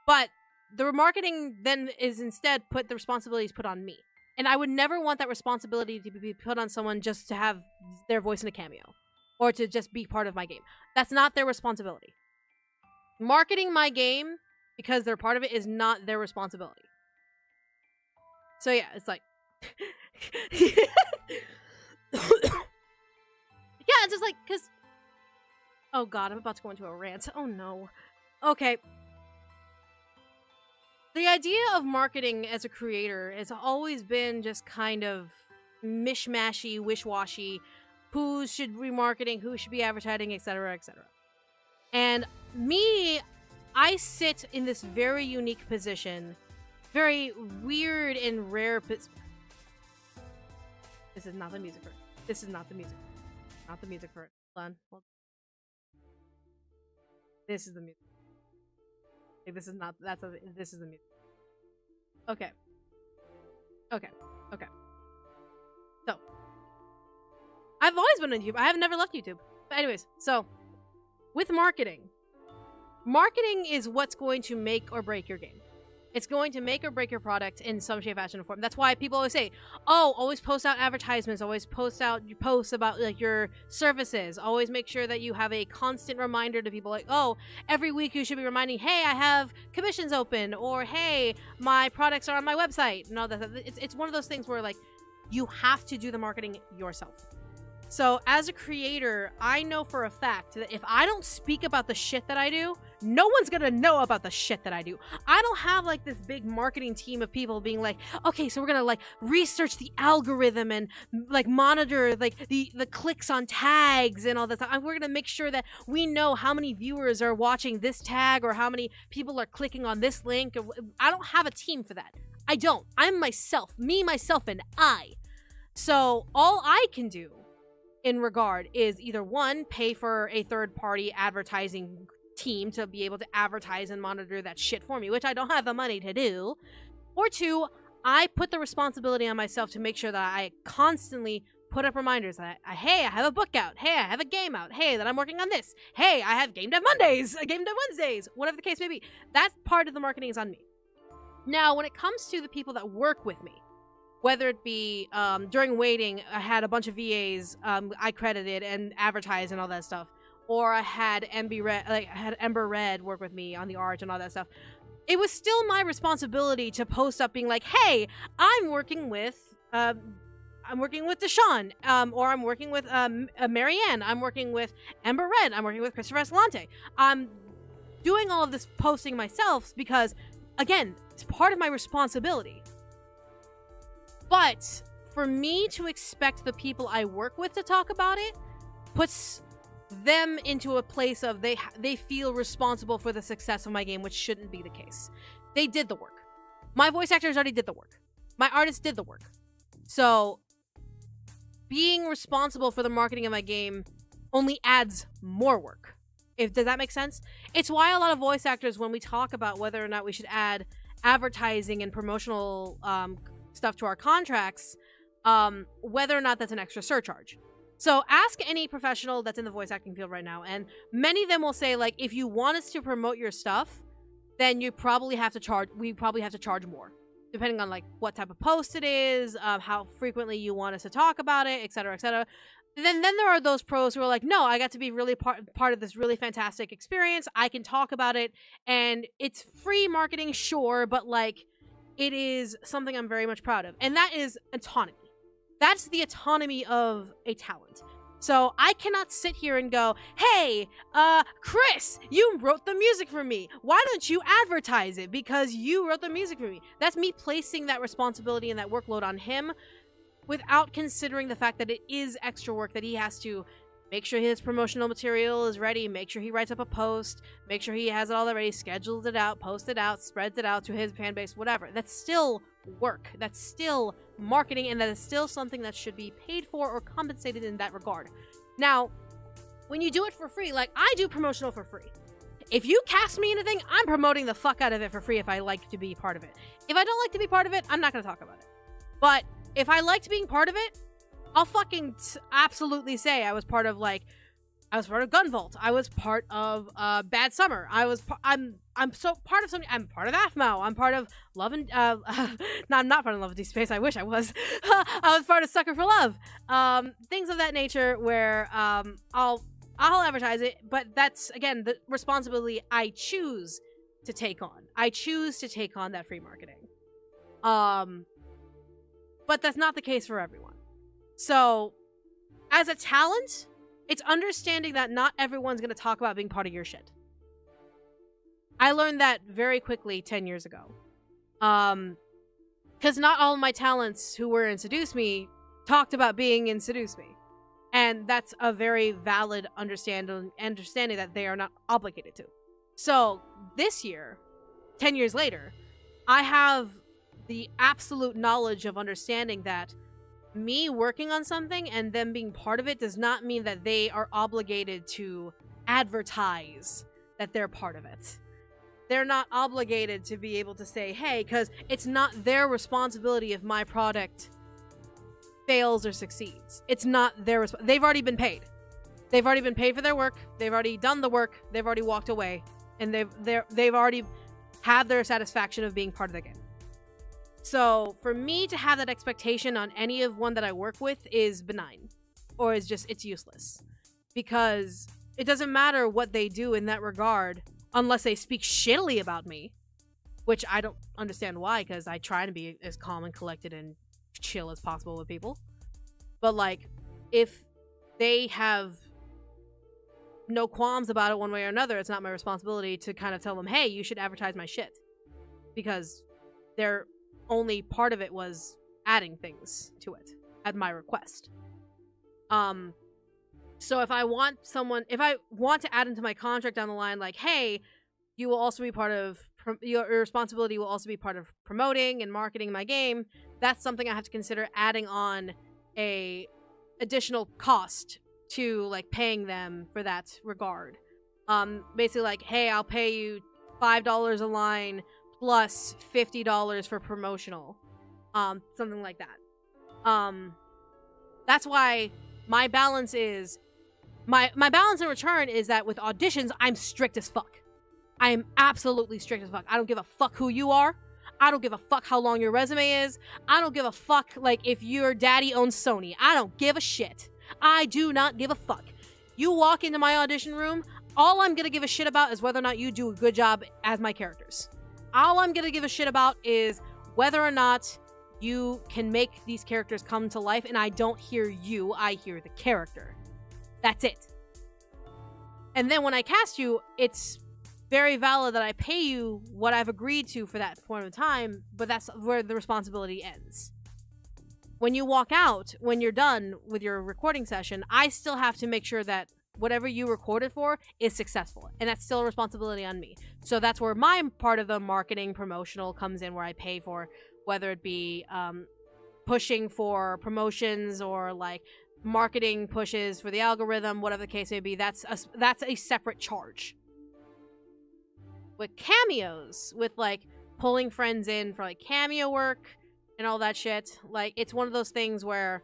But the marketing then is instead the responsibilities put on me. And I would never want that responsibility to be put on someone just to have their voice in a cameo. Or to just be part of my game. That's not their responsibility. Marketing my game, because they're part of it, is not their responsibility. So yeah, it's like... yeah, it's just like, because... Oh god, I'm about to go into a rant. Oh no. Okay. The idea of marketing as a creator has always been just kind of mishmashy, wish-washy. Who should be marketing, who should be advertising, etc., etc. And me, I sit in this very unique position. Very weird and rare position. This is not the music for it. This is not the music. Not the music for it. Hold on. This is the music. Like, this is not. This is the music. Okay. Okay. Okay. So, I've always been on YouTube. I have never left YouTube. But anyways, so with marketing is what's going to make or break your game. It's going to make or break your product in some shape, fashion, or form. That's why people always say, oh, always post out advertisements, always post out your posts about like your services, always make sure that you have a constant reminder to people like, oh, every week you should be reminding, hey, I have commissions open, or hey, my products are on my website, and all that. It's one of those things where like you have to do the marketing yourself. So as a creator, I know for a fact that if I don't speak about the shit that I do, no one's gonna know about the shit that I do. I don't have like this big marketing team of people being like, okay, so we're gonna like research the algorithm and like monitor like the clicks on tags and all that stuff. We're gonna make sure that we know how many viewers are watching this tag or how many people are clicking on this link. I don't have a team for that. I don't. I'm myself. Me, myself, and I. So all I can do in regard is either one, pay for a third-party advertising team to be able to advertise and monitor that shit for me, which I don't have the money to do, or two, I put the responsibility on myself to make sure that I constantly put up reminders that, hey, I have a book out, hey, I have a game out, hey, that I'm working on this, hey, I have Game Dev Mondays, Game Dev Wednesdays, whatever the case may be. That part of the marketing is on me. Now, when it comes to the people that work with me, whether it be during waiting, I had a bunch of VAs I credited and advertised and all that stuff, or I had Ember Red work with me on the art and all that stuff. It was still my responsibility to post up, being like, "Hey, I'm working with Deshaun, or I'm working with Marianne. I'm working with Ember Red. I'm working with Christopher Escalante. I'm doing all of this posting myself because, again, it's part of my responsibility." But for me to expect the people I work with to talk about it puts them into a place of they feel responsible for the success of my game, which shouldn't be the case. They did the work. My voice actors already did the work. My artists did the work. So being responsible for the marketing of my game only adds more work. Does that make sense? It's why a lot of voice actors, when we talk about whether or not we should add advertising and promotional stuff to our contracts, whether or not that's an extra surcharge. So ask any professional that's in the voice acting field right now, and many of them will say, like, if you want us to promote your stuff, then we probably have to charge more, depending on like what type of post it is, how frequently you want us to talk about it, etc., etc. Then there are those pros who are like, no, I got to be really part of this really fantastic experience. I can talk about it, and it's free marketing, sure, but like, it is something I'm very much proud of, and that is autonomy. That's the autonomy of a talent. So I cannot sit here and go, hey, Chris, you wrote the music for me. Why don't you advertise it because you wrote the music for me? That's me placing that responsibility and that workload on him without considering the fact that it is extra work that he has to make sure his promotional material is ready, make sure he writes up a post, make sure he has it all ready, schedules it out, posts it out, spreads it out to his fan base, whatever. That's still work. That's still marketing, and that is still something that should be paid for or compensated in that regard. Now, when you do it for free, like I do promotional for free. If you cast me in a thing, I'm promoting the fuck out of it for free if I like to be part of it. If I don't like to be part of it, I'm not going to talk about it. But if I liked being part of it, I'll fucking absolutely say I was part of Gunvolt. I was part of Bad Summer. I'm so part of something. I'm part of AFMO. I'm part of Love and no, I'm not part of Love and Deep Space. I wish I was. I was part of Sucker for Love. Things of that nature where I'll advertise it, but that's again the responsibility I choose to take on. I choose to take on that free marketing. But that's not the case for everyone. So, as a talent, it's understanding that not everyone's going to talk about being part of your shit. I learned that very quickly 10 years ago. Because not all of my talents who were in Seduce Me talked about being in Seduce Me. And that's a very valid understanding that they are not obligated to. So, this year, 10 years later, I have the absolute knowledge of understanding that me working on something and them being part of it does not mean that they are obligated to advertise that they're part of it. They're not obligated to be able to say, hey, because it's not their responsibility if my product fails or succeeds. It's not their they've already been paid. They've already been paid for their work. They've already done the work. They've already walked away. And they've already had their satisfaction of being part of the game. So for me to have that expectation on any of one that I work with is benign, or it's useless, because it doesn't matter what they do in that regard unless they speak shittily about me, which I don't understand why, because I try to be as calm and collected and chill as possible with people. But like, if they have no qualms about it one way or another, it's not my responsibility to kind of tell them, hey, you should advertise my shit, because they're only part of it was adding things to it at my request. So if I want to add into my contract down the line, like, hey, you will also be part of your responsibility will also be part of promoting and marketing my game, that's something I have to consider adding on a additional cost to like paying them for that regard. Basically like, hey, I'll pay you $5 a line plus $50 for promotional, something like that. That's why my balance is my balance in return is that with auditions I'm strict as fuck. I am absolutely strict as fuck. I don't give a fuck who you are. I don't give a fuck how long your resume is. I don't give a fuck like if your daddy owns Sony. I don't give a shit. I do not give a fuck. You walk into my audition room, all I'm gonna give a shit about is whether or not you do a good job as my characters. All I'm gonna give a shit about is whether or not you can make these characters come to life, and I don't hear you, I hear the character. That's it. And then when I cast you, it's very valid that I pay you what I've agreed to for that point of time, but that's where the responsibility ends. When you walk out, when you're done with your recording session, I still have to make sure that whatever you recorded for is successful, and that's still a responsibility on me. So that's where my part of the marketing promotional comes in, where I pay for, whether it be pushing for promotions or like marketing pushes for the algorithm, whatever the case may be. That's a separate charge. With cameos, with like pulling friends in for like cameo work and all that shit, like it's one of those things where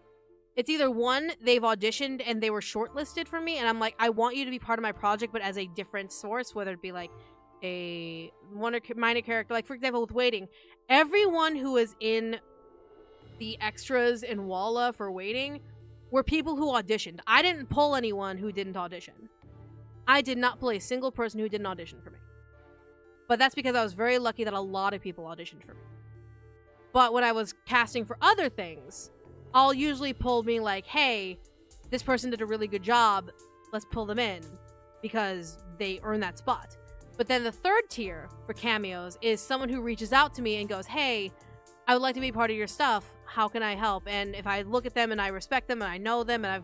it's either one, they've auditioned and they were shortlisted for me, and I'm like, I want you to be part of my project, but as a different source, whether it be like a minor character. Like, for example, with Waiting, everyone who was in the extras in Walla for Waiting were people who auditioned. I didn't pull anyone who didn't audition. I did not pull a single person who didn't audition for me. But that's because I was very lucky that a lot of people auditioned for me. But when I was casting for other things, I'll usually pull me like, hey, this person did a really good job, let's pull them in, because they earn that spot. But then the third tier for cameos is someone who reaches out to me and goes, hey, I would like to be part of your stuff, how can I help? And if I look at them and I respect them and I know them, and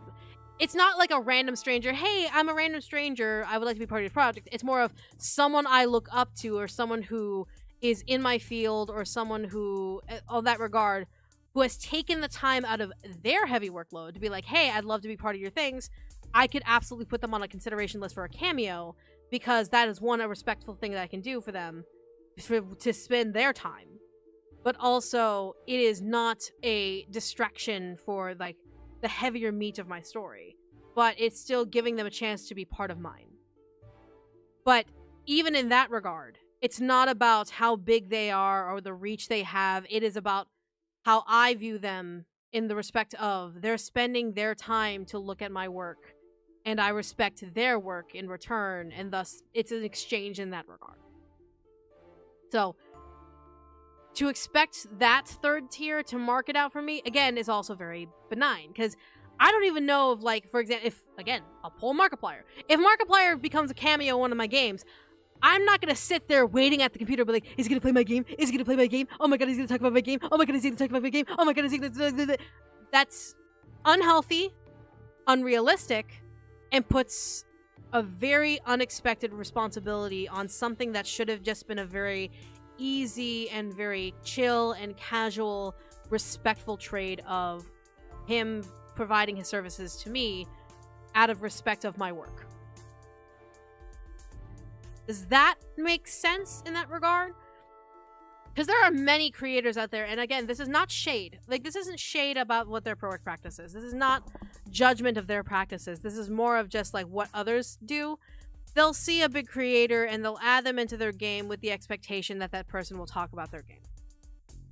it's not like a random stranger, hey, I'm a random stranger, I would like to be part of your project. It's more of someone I look up to, or someone who is in my field, or someone who, of that regard, who has taken the time out of their heavy workload to be like, hey, I'd love to be part of your things. I could absolutely put them on a consideration list for a cameo, because that is one, a respectful thing that I can do for them to spend their time. But also, it is not a distraction for like the heavier meat of my story, but it's still giving them a chance to be part of mine. But even in that regard, it's not about how big they are or the reach they have. It is about how I view them in the respect of they're spending their time to look at my work, and I respect their work in return, and thus it's an exchange in that regard. So to expect that third tier to mark it out for me, again, is also very benign, because I don't even know if, like, for example, if, again, I'll pull Markiplier. If Markiplier becomes a cameo in one of my games, I'm not gonna sit there waiting at the computer, be like, is he gonna play my game? Is he gonna play my game? Oh my god, he's gonna talk about my game? Oh my god, he's gonna talk about my game? Oh my god, he's gonna... That's unhealthy, unrealistic, and puts a very unexpected responsibility on something that should have just been a very easy and very chill and casual, respectful trade of him providing his services to me out of respect of my work. Does that make sense in that regard? Because there are many creators out there, and again, this is not shade. Like, this isn't shade about what their work practice is. This is not judgment of their practices. This is more of just like what others do. They'll see a big creator and they'll add them into their game with the expectation that that person will talk about their game.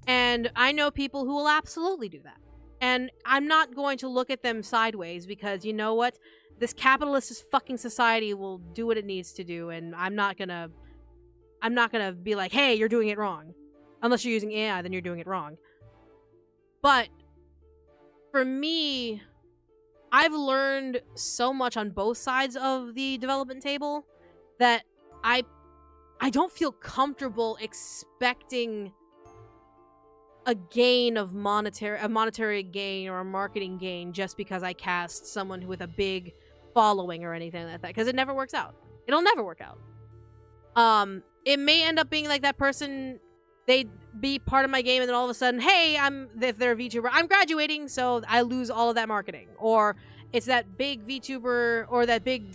And I know people who will absolutely do that. And I'm not going to look at them sideways, because you know what? This capitalist fucking society will do what it needs to do, and I'm not gonna be like, hey, you're doing it wrong. Unless you're using AI, then you're doing it wrong. But for me, I've learned so much on both sides of the development table that I don't feel comfortable expecting a gain of a monetary gain or a marketing gain just because I cast someone with a big following or anything like that, because it never works out. It'll never work out. It may end up being like that person, they'd be part of my game and then all of a sudden, hey, if they're a VTuber, I'm graduating, so I lose all of that marketing. Or it's that big VTuber or that big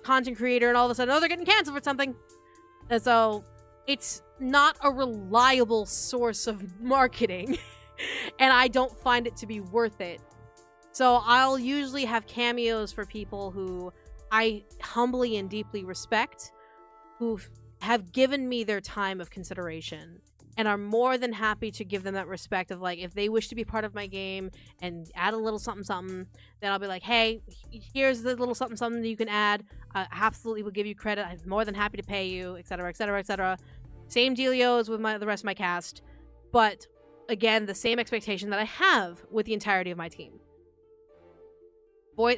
content creator and all of a sudden, oh, they're getting canceled for something. And so it's not a reliable source of marketing and I don't find it to be worth it. So I'll usually have cameos for people who I humbly and deeply respect, who have given me their time of consideration and are more than happy to give them that respect of, like, if they wish to be part of my game and add a little something something, then I'll be like, hey, here's the little something something that you can add. I absolutely will give you credit. I'm more than happy to pay you, etc., etc., etc. Same dealios with the rest of my cast, but again, the same expectation that I have with the entirety of my team.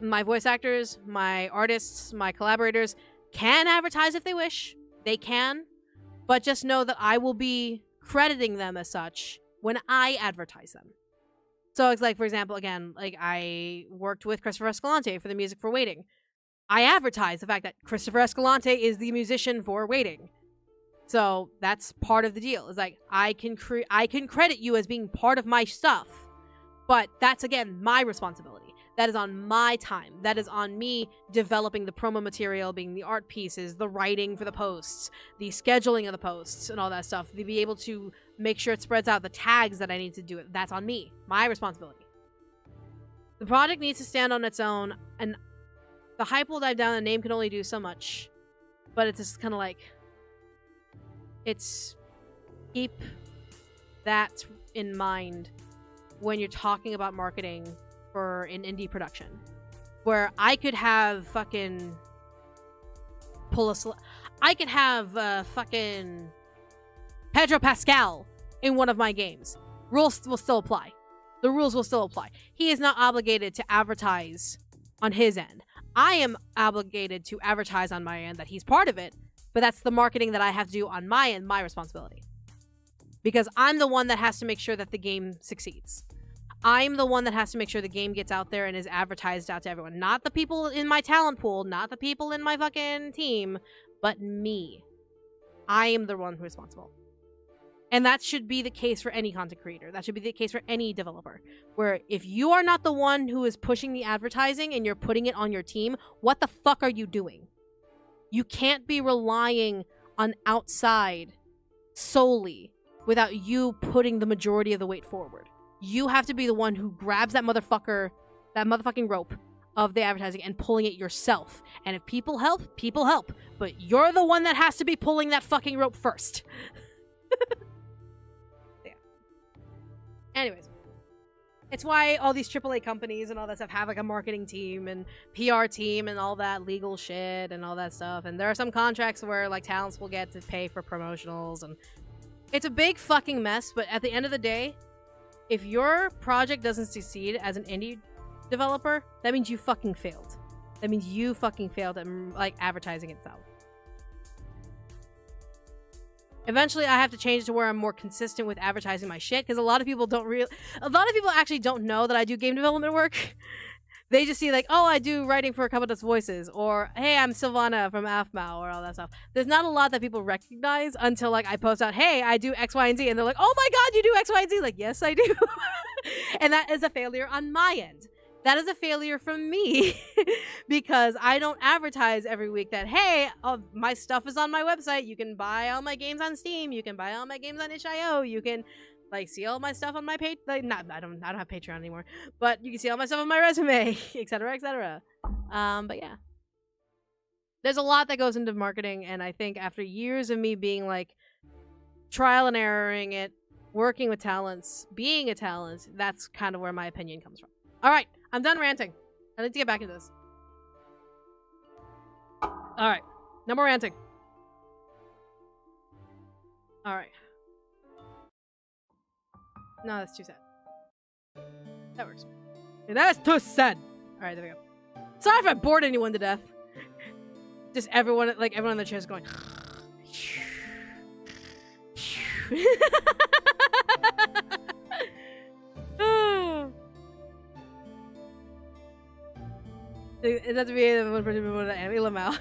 My voice actors, my artists, my collaborators can advertise if they wish. They can, but just know that I will be crediting them as such when I advertise them. So it's like, for example, again, like I worked with Christopher Escalante for the music for Waiting. I advertise the fact that Christopher Escalante is the musician for Waiting. So that's part of the deal. It's like I can credit you as being part of my stuff, But that's, again, my responsibility. That is on my time. That is on me developing the promo material, being the art pieces, the writing for the posts, the scheduling of the posts, and all that stuff. To be able to make sure it spreads out, the tags that I need to do it. That's on me. My responsibility. The project needs to stand on its own, and the hype will die down. The name can only do so much. But it's just kind of like... It's... Keep that in mind when you're talking about marketing for an indie production, where I could have fucking I could have fucking Pedro Pascal in one of my games. Rules will still apply. The rules will still apply. He is not obligated to advertise on his end. I am obligated to advertise on my end that he's part of it, but that's the marketing that I have to do on my end, my responsibility. Because I'm the one that has to make sure that the game succeeds. I'm the one that has to make sure the game gets out there and is advertised out to everyone. Not the people in my talent pool, not the people in my fucking team, but me. I am the one who's responsible. And that should be the case for any content creator. That should be the case for any developer. Where if you are not the one who is pushing the advertising and you're putting it on your team, what the fuck are you doing? You can't be relying on outside solely without you putting the majority of the weight forward. You have to be the one who grabs that motherfucking rope of the advertising and pulling it yourself. And if people help, people help. But you're the one that has to be pulling that fucking rope first. Yeah. Anyways. It's why all these AAA companies and all that stuff have like a marketing team and PR team and all that legal shit and all that stuff. And there are some contracts where like talents will get to pay for promotionals, and it's a big fucking mess. But at the end of the day, if your project doesn't succeed as an indie developer, that means you fucking failed. That means you fucking failed at like advertising itself. Eventually, I have to change to where I'm more consistent with advertising my shit, because a lot of people actually don't know that I do game development work. They just see like, oh, I do writing for a couple of voices, or hey, I'm Sylvana from AFMAO, or all that stuff. There's not a lot that people recognize until like I post out, hey, I do X, Y, and Z, and they're like, oh my god, you do X, Y, and Z. Like, yes, I do. And that is a failure on my end. That is a failure from me because I don't advertise every week that, hey, my stuff is on my website. You can buy all my games on Steam. You can buy all my games on itch.io. You can like see all my stuff on my page. Like, I don't have Patreon anymore, but you can see all my stuff on my resume, etc., etc. But yeah, there's a lot that goes into marketing, and I think after years of me being like trial and erroring it, working with talents, being a talent, that's kind of where my opinion comes from. All right. I'm done ranting. I need to get back into this. Alright. No more ranting. Alright. No, that's too sad. That works. Yeah, that is too sad. Alright, there we go. Sorry if I bored anyone to death. Just everyone in the chair is going... It has to be one person who wanted Annie Lamau.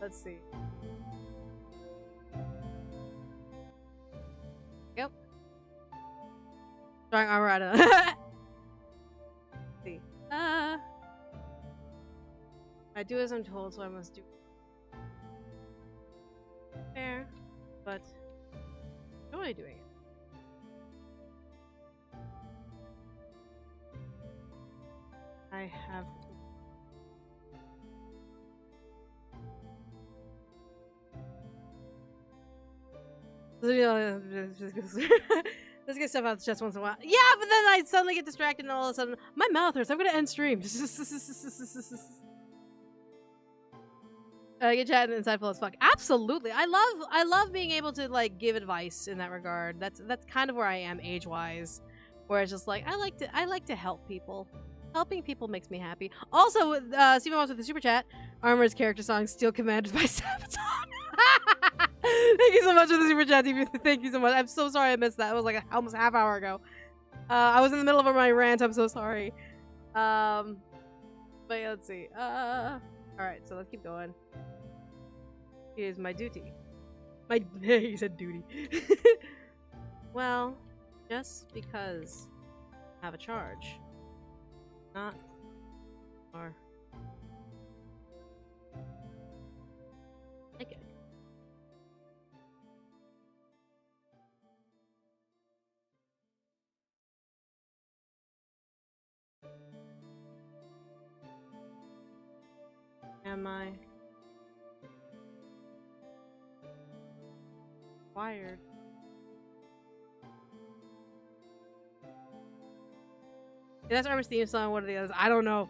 Let's see. Yep. Strong armor, I don't know. Let's see. I do as I'm told, so I must do. Fair, but enjoy doing it. I have let's get stuff out just once in a while. Yeah, but then I suddenly get distracted and all of a sudden my mouth hurts. I'm gonna end stream. Get chat and insightful as fuck. Absolutely. I love being able to like give advice in that regard. That's kind of where I am age-wise. Where it's just like I like to help people. Helping people makes me happy. Also, Steven Moss with the super chat. Armor's character song "Steel Commanders" by Sabaton. Thank you so much for the super chat, TV. Thank you so much. I'm so sorry I missed that. It was like almost a half hour ago. I was in the middle of my rant. I'm so sorry. But yeah, let's see. All right, so let's keep going. It is my duty. He said duty. Well, just because I have a charge. Not or like it. Am I wired? That's Armor's theme song. What are the others? I don't know.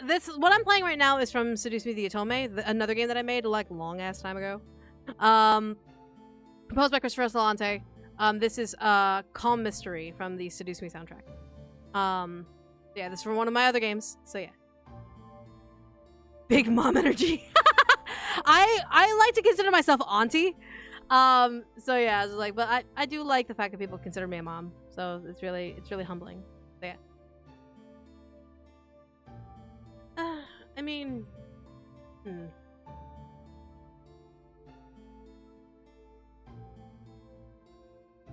This what I'm playing right now is from Seduce Me the Otome, another game that I made like long ass time ago. Composed by Christopher Escalante. This is Calm Mystery from the Seduce Me soundtrack. Yeah, this is from one of my other games. So yeah, big mom energy. I like to consider myself auntie. So yeah, I was like, but I do like the fact that people consider me a mom. So it's really humbling. So yeah. I mean,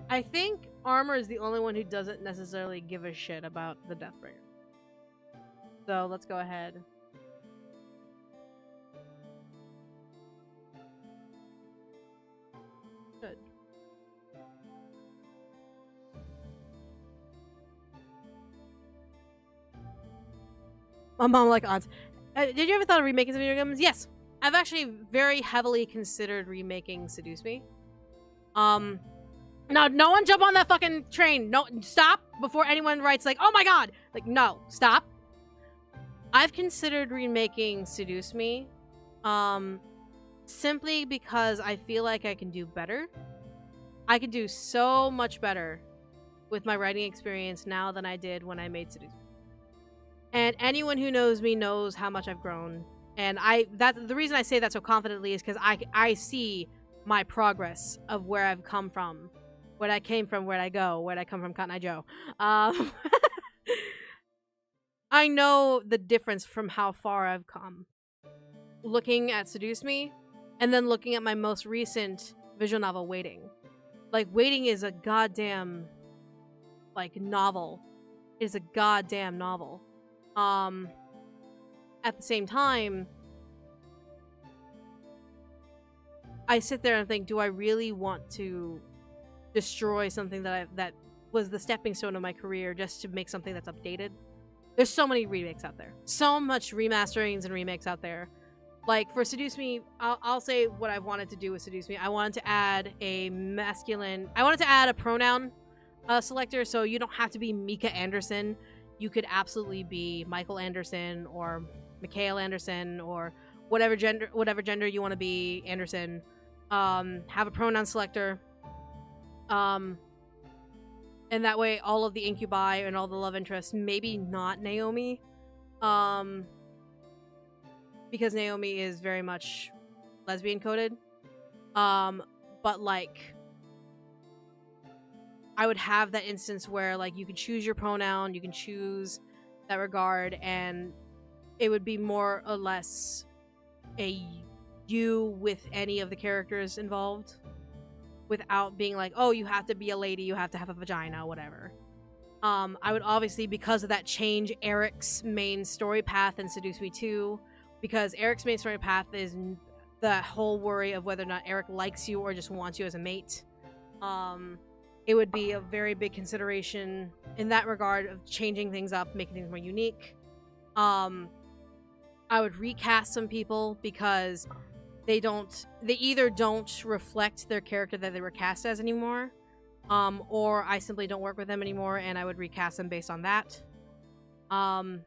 I think Armor is the only one who doesn't necessarily give a shit about the Deathbringer. So let's go ahead. Good. My mom like aunts. Did you ever thought of remaking some video games? Yes. I've actually very heavily considered remaking Seduce Me. No, no one jump on that fucking train. No, stop before anyone writes like, oh my god! Like, no, stop. I've considered remaking Seduce Me, simply because I feel like I can do better. I can do so much better with my writing experience now than I did when I made Seduce Me. And anyone who knows me knows how much I've grown. And the reason I say that so confidently is because I see my progress of where I've come from. Where I came from, where I go, where I come from, Cotton Eye Joe. I know the difference from how far I've come. Looking at Seduce Me, and then looking at my most recent visual novel, Waiting. Like, Waiting is a goddamn, like, novel. It is a goddamn novel. At the same time, I sit there and think, do I really want to destroy something that was the stepping stone of my career just to make something that's updated? There's so many remakes out there. So much remasterings and remakes out there. Like, for Seduce Me, I'll say what I wanted to do with Seduce Me. I wanted to add a pronoun selector, so you don't have to be Mika Anderson. You could absolutely be Michael Anderson or Michaela Anderson or whatever gender you want to be, Anderson. Have a pronoun selector. And that way all of the incubi and all the love interests, maybe not Naomi, because Naomi is very much lesbian coded, but like I would have that instance where like you can choose your pronoun, you can choose that regard, and it would be more or less a you with any of the characters involved, without being like, oh, you have to be a lady, you have to have a vagina, whatever. I would obviously, because of that, change Eric's main story path in Seduce Me 2, because Eric's main story path is the whole worry of whether or not Eric likes you or just wants you as a mate. It would be a very big consideration in that regard of changing things up, making things more unique. I would recast some people because they either don't reflect their character that they were cast as anymore, or I simply don't work with them anymore, and I would recast them based on that. And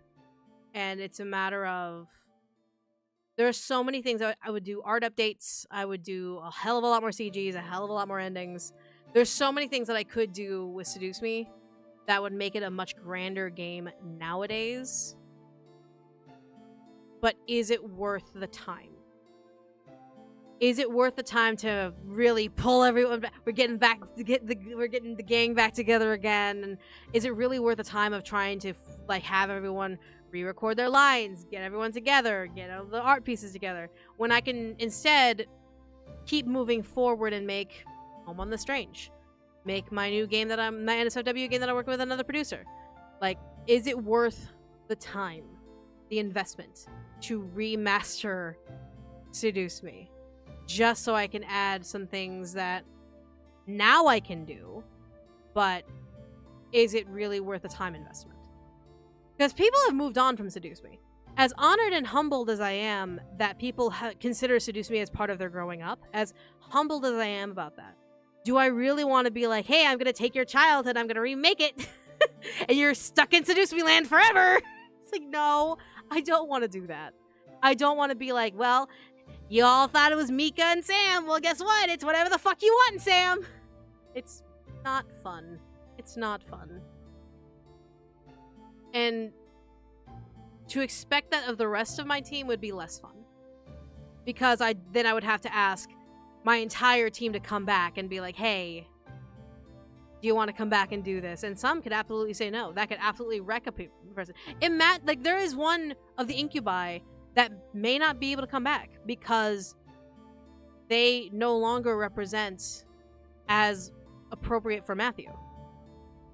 it's a matter of, there are so many things I would do. Art updates, I would do a hell of a lot more CGs, a hell of a lot more endings. There's so many things that I could do with Seduce Me that would make it a much grander game nowadays. But is it worth the time? Is it worth the time to really pull everyone back? We're getting the gang back together again, and is it really worth the time of trying to like have everyone re-record their lines, get everyone together, get all the art pieces together, when I can instead keep moving forward and make Home on the Strange, make my new game my NSFW game that I'm working with another producer. Like, is it worth the time, the investment to remaster Seduce Me just so I can add some things that now I can do, but is it really worth the time investment? Because people have moved on from Seduce Me. As honored and humbled as I am that people consider Seduce Me as part of their growing up, as humbled as I am about that, do I really want to be like, hey, I'm going to take your childhood, I'm going to remake it, and you're stuck in Seduce Me land forever? It's like, no, I don't want to do that. I don't want to be like, well, you all thought it was Mika and Sam. Well, guess what? It's whatever the fuck you want, Sam. It's not fun. It's not fun. And to expect that of the rest of my team would be less fun. Because then I would have to ask my entire team to come back and be like, hey, do you want to come back and do this? And some could absolutely say no. That could absolutely wreck a person. Like, there is one of the incubi that may not be able to come back because they no longer represent as appropriate for Matthew.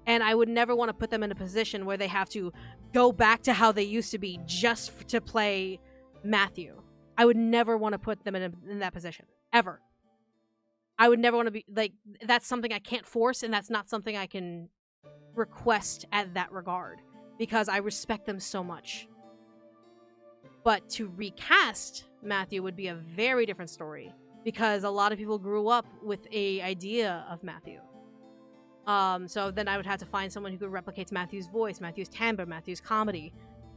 And I would never want to put them in a position where they have to go back to how they used to be just to play Matthew. I would never want to put them in that position. Ever. I would never want to be, like, that's something I can't force, and that's not something I can request at that regard. Because I respect them so much. But to recast Matthew would be a very different story. Because a lot of people grew up with an idea of Matthew. So then I would have to find someone who could replicate Matthew's voice, Matthew's timbre, Matthew's comedy.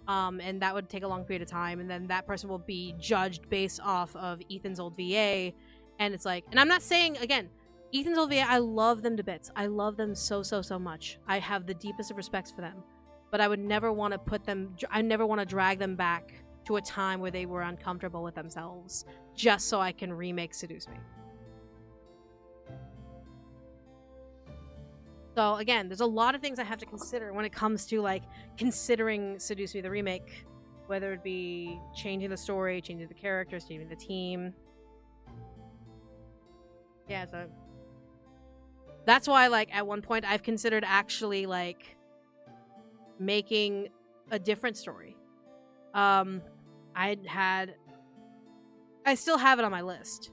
And that would take a long period of time. And then that person will be judged based off of Ethan's old VA. And it's like, and I'm not saying, again, Ethan's old VA, I love them to bits. I love them so, so, so much. I have the deepest of respects for them. But I would never want to I never want to drag them back to a time where they were uncomfortable with themselves just so I can remake Seduce Me. So again, there's a lot of things I have to consider when it comes to, like, considering Seduce Me the remake, whether it be changing the story, changing the characters, changing the team. Yeah, so that's why, like, at one point I've considered actually, like, making a different story. I still have it on my list.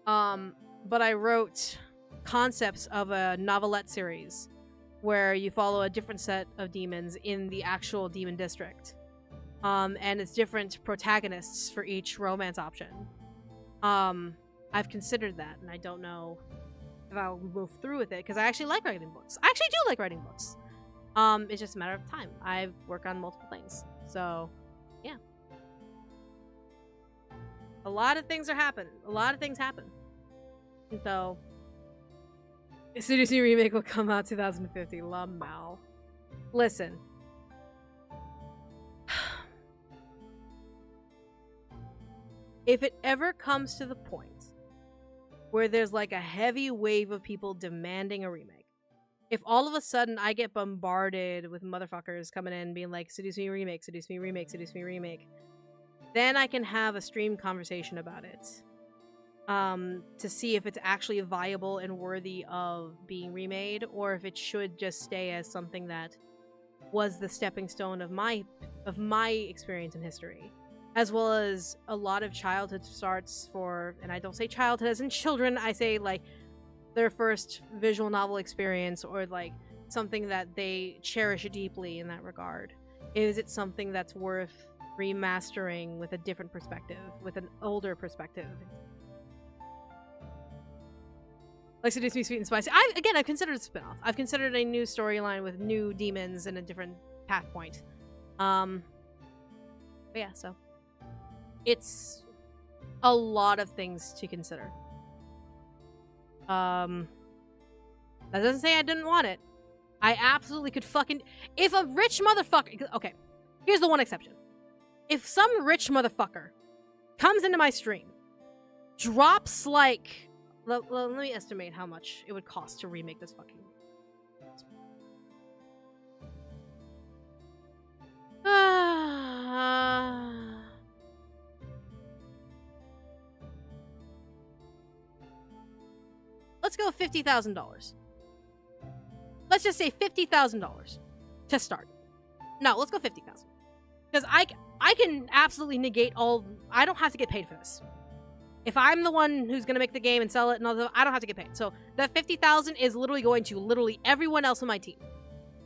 But I wrote concepts of a novelette series where you follow a different set of demons in the actual demon district. And it's different protagonists for each romance option. I've considered that, and I don't know if I'll move through with it, because I actually like writing books. I actually do like writing books. It's just a matter of time. I work on multiple things. So, yeah. A lot of things are happening. A lot of things happen. And so, Seduce Me Remake will come out 2050. Lamau. Listen. If it ever comes to the point where there's, like, a heavy wave of people demanding a remake, if all of a sudden I get bombarded with motherfuckers coming in being like, Seduce Me Remake, Seduce Me Remake, Seduce Me Remake, then I can have a stream conversation about it. To see if it's actually viable and worthy of being remade, or if it should just stay as something that was the stepping stone of my experience in history, as well as a lot of childhood starts for, and I don't say childhood as in children, I say, like, their first visual novel experience, or, like, something that they cherish deeply in that regard. Is it something that's worth remastering with a different perspective, with an older perspective? Like Seduce Me Sweet and Spicy. I've considered a spin-off. I've considered a new storyline with new demons and a different path point. But yeah, so it's a lot of things to consider. That doesn't say I didn't want it. I absolutely could fucking... If a rich motherfucker... Okay, here's the one exception. If some rich motherfucker comes into my stream, drops, like... Let me estimate how much it would cost to remake this fucking... Let's go $50,000. let's just say $50,000 to start. No, let's go 50,000. Because I can absolutely negate all. I don't have to get paid for this. If I'm the one who's gonna make the game and sell it and all that, I don't have to get paid. So that 50,000 is literally going to literally everyone else on my team,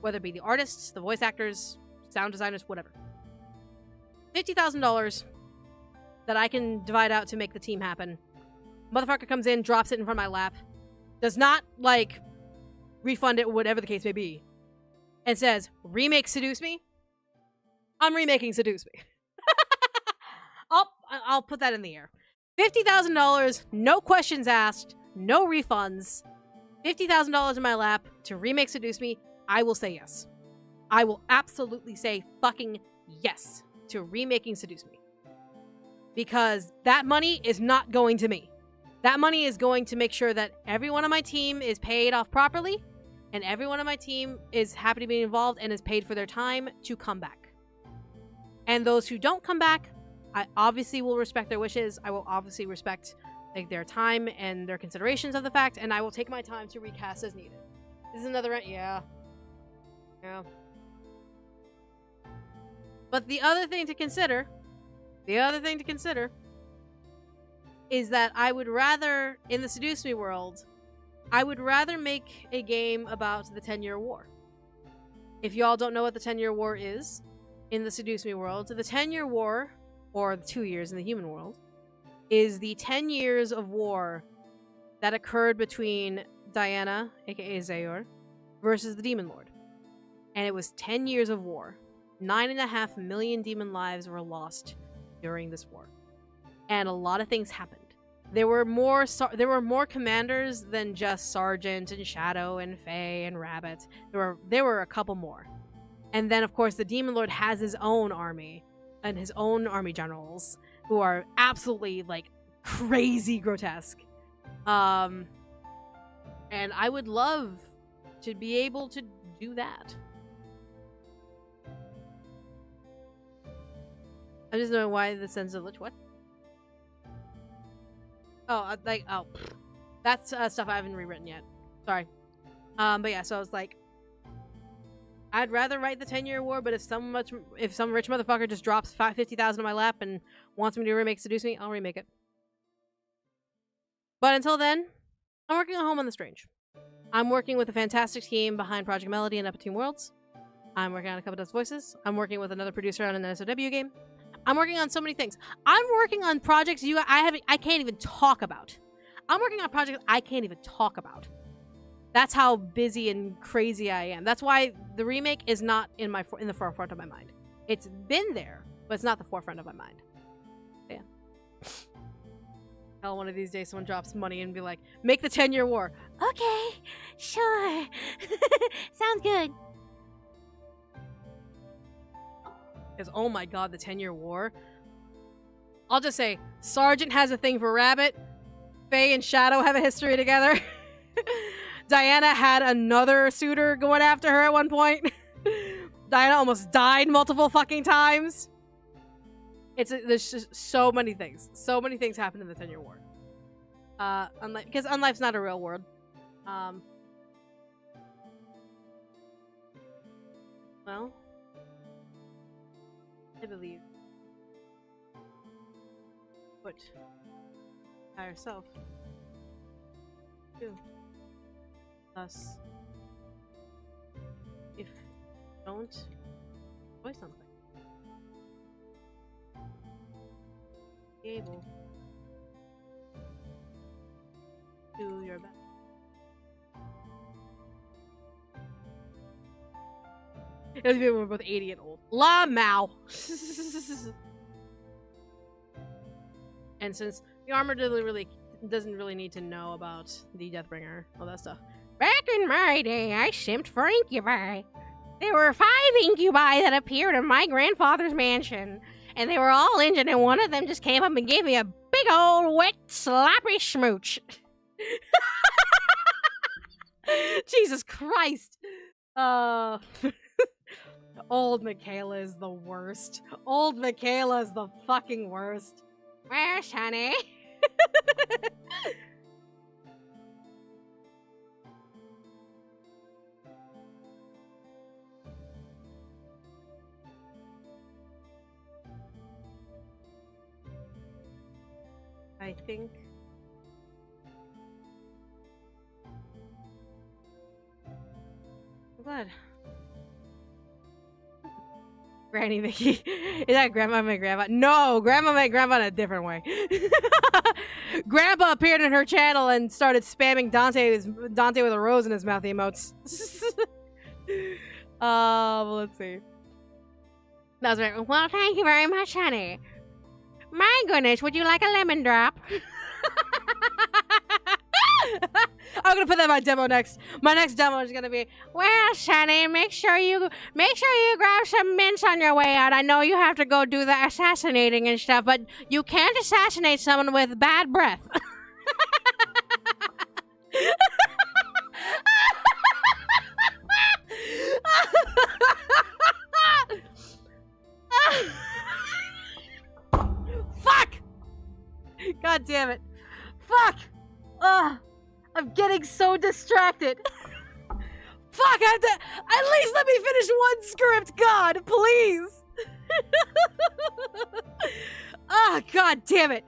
whether it be the artists, the voice actors, sound designers, whatever. $50,000 that I can divide out to make the team happen. Motherfucker comes in, drops it in front of my lap, does not like refund it, whatever the case may be, and says, "Remake Seduce Me." I'm remaking Seduce Me. I'll put that in the air. $50,000, no questions asked, no refunds. $50,000 in my lap to remake Seduce Me. I will say yes. I will absolutely say fucking yes to remaking Seduce Me. Because that money is not going to me. That money is going to make sure that everyone on my team is paid off properly, and everyone on my team is happy to be involved and is paid for their time to come back. And those who don't come back, I obviously will respect their wishes. I will obviously respect like their time and their considerations of the fact, and I will take my time to recast as needed. This is another rent, yeah. But the other thing to consider is that I would rather, in the Seduce Me world, I would rather make a game about the 10-year war. If y'all don't know what the 10-year war is, in the Seduce Me world, the 10-year war, or the 2 years in the human world, is the 10 years of war that occurred between Diana, aka Zayor, versus the Demon Lord. And it was 10 years of war. 9.5 million demon lives were lost during this war. And a lot of things happened. There were more commanders than just Sergeant and Shadow and Faye and Rabbit. There were a couple more. And then, of course, the Demon Lord has his own army and his own army generals who are absolutely, like, crazy grotesque. And I would love to be able to do that. I just don't know why the sense of what? Oh, that's stuff I haven't rewritten yet. Sorry. But yeah, so I was like, I'd rather write the 10-year war, but if some rich motherfucker just drops 50,000 on my lap and wants me to remake Seduce Me, I'll remake it. But until then, I'm working on Home on the Strange. I'm working with a fantastic team behind Project Melody and Neptune Worlds. I'm working on a couple dozen voices. I'm working with another producer on an NSFW game. I'm working on so many things. I'm working on projects I can't even talk about. I'm working on projects I can't even talk about. That's how busy and crazy I am. That's why the remake is not in the forefront of my mind. It's been there, but it's not the forefront of my mind. Yeah. Hell, one of these days someone drops money and be like, make the 10-year war. Okay, sure. Sounds good. Because, oh my god, the 10-year war. I'll just say, Sergeant has a thing for Rabbit. Faye and Shadow have a history together. Diana had another suitor going after her at one point. Diana almost died multiple fucking times. There's just so many things. So many things happen in the 10-year war. Because Unlife's not a real world. Well, I believe. Put by yourself. Too. Thus, if you don't enjoy something, be able to do your best. We're both 80 and old. La Mao. And since the armor doesn't really need to know about the Deathbringer, all that stuff. Back in my day, I simped for incubi. There were 5 incubi that appeared in my grandfather's mansion, and they were all injured, and one of them just came up and gave me a big old wet sloppy smooch. Jesus Christ. Old Michaela is the worst. Old Michaela is the fucking worst. Where's honey? I think... I'm glad. Granny Mickey. Is that Grandma my grandma? No! Grandma my grandma in a different way. Grandpa appeared in her channel and started spamming Dante with a rose in his mouth emotes. Well, let's see. That was right. Well, thank you very much, honey. My goodness, would you like a lemon drop? I'm gonna put that in my demo next. My next demo is gonna be, well, Sonny, make sure you grab some mints on your way out. I know you have to go do the assassinating and stuff, but you can't assassinate someone with bad breath. Fuck! God damn it. Fuck! Ugh! I'm getting so distracted. Fuck, I have to... At least let me finish one script, God, please! Oh, God damn it.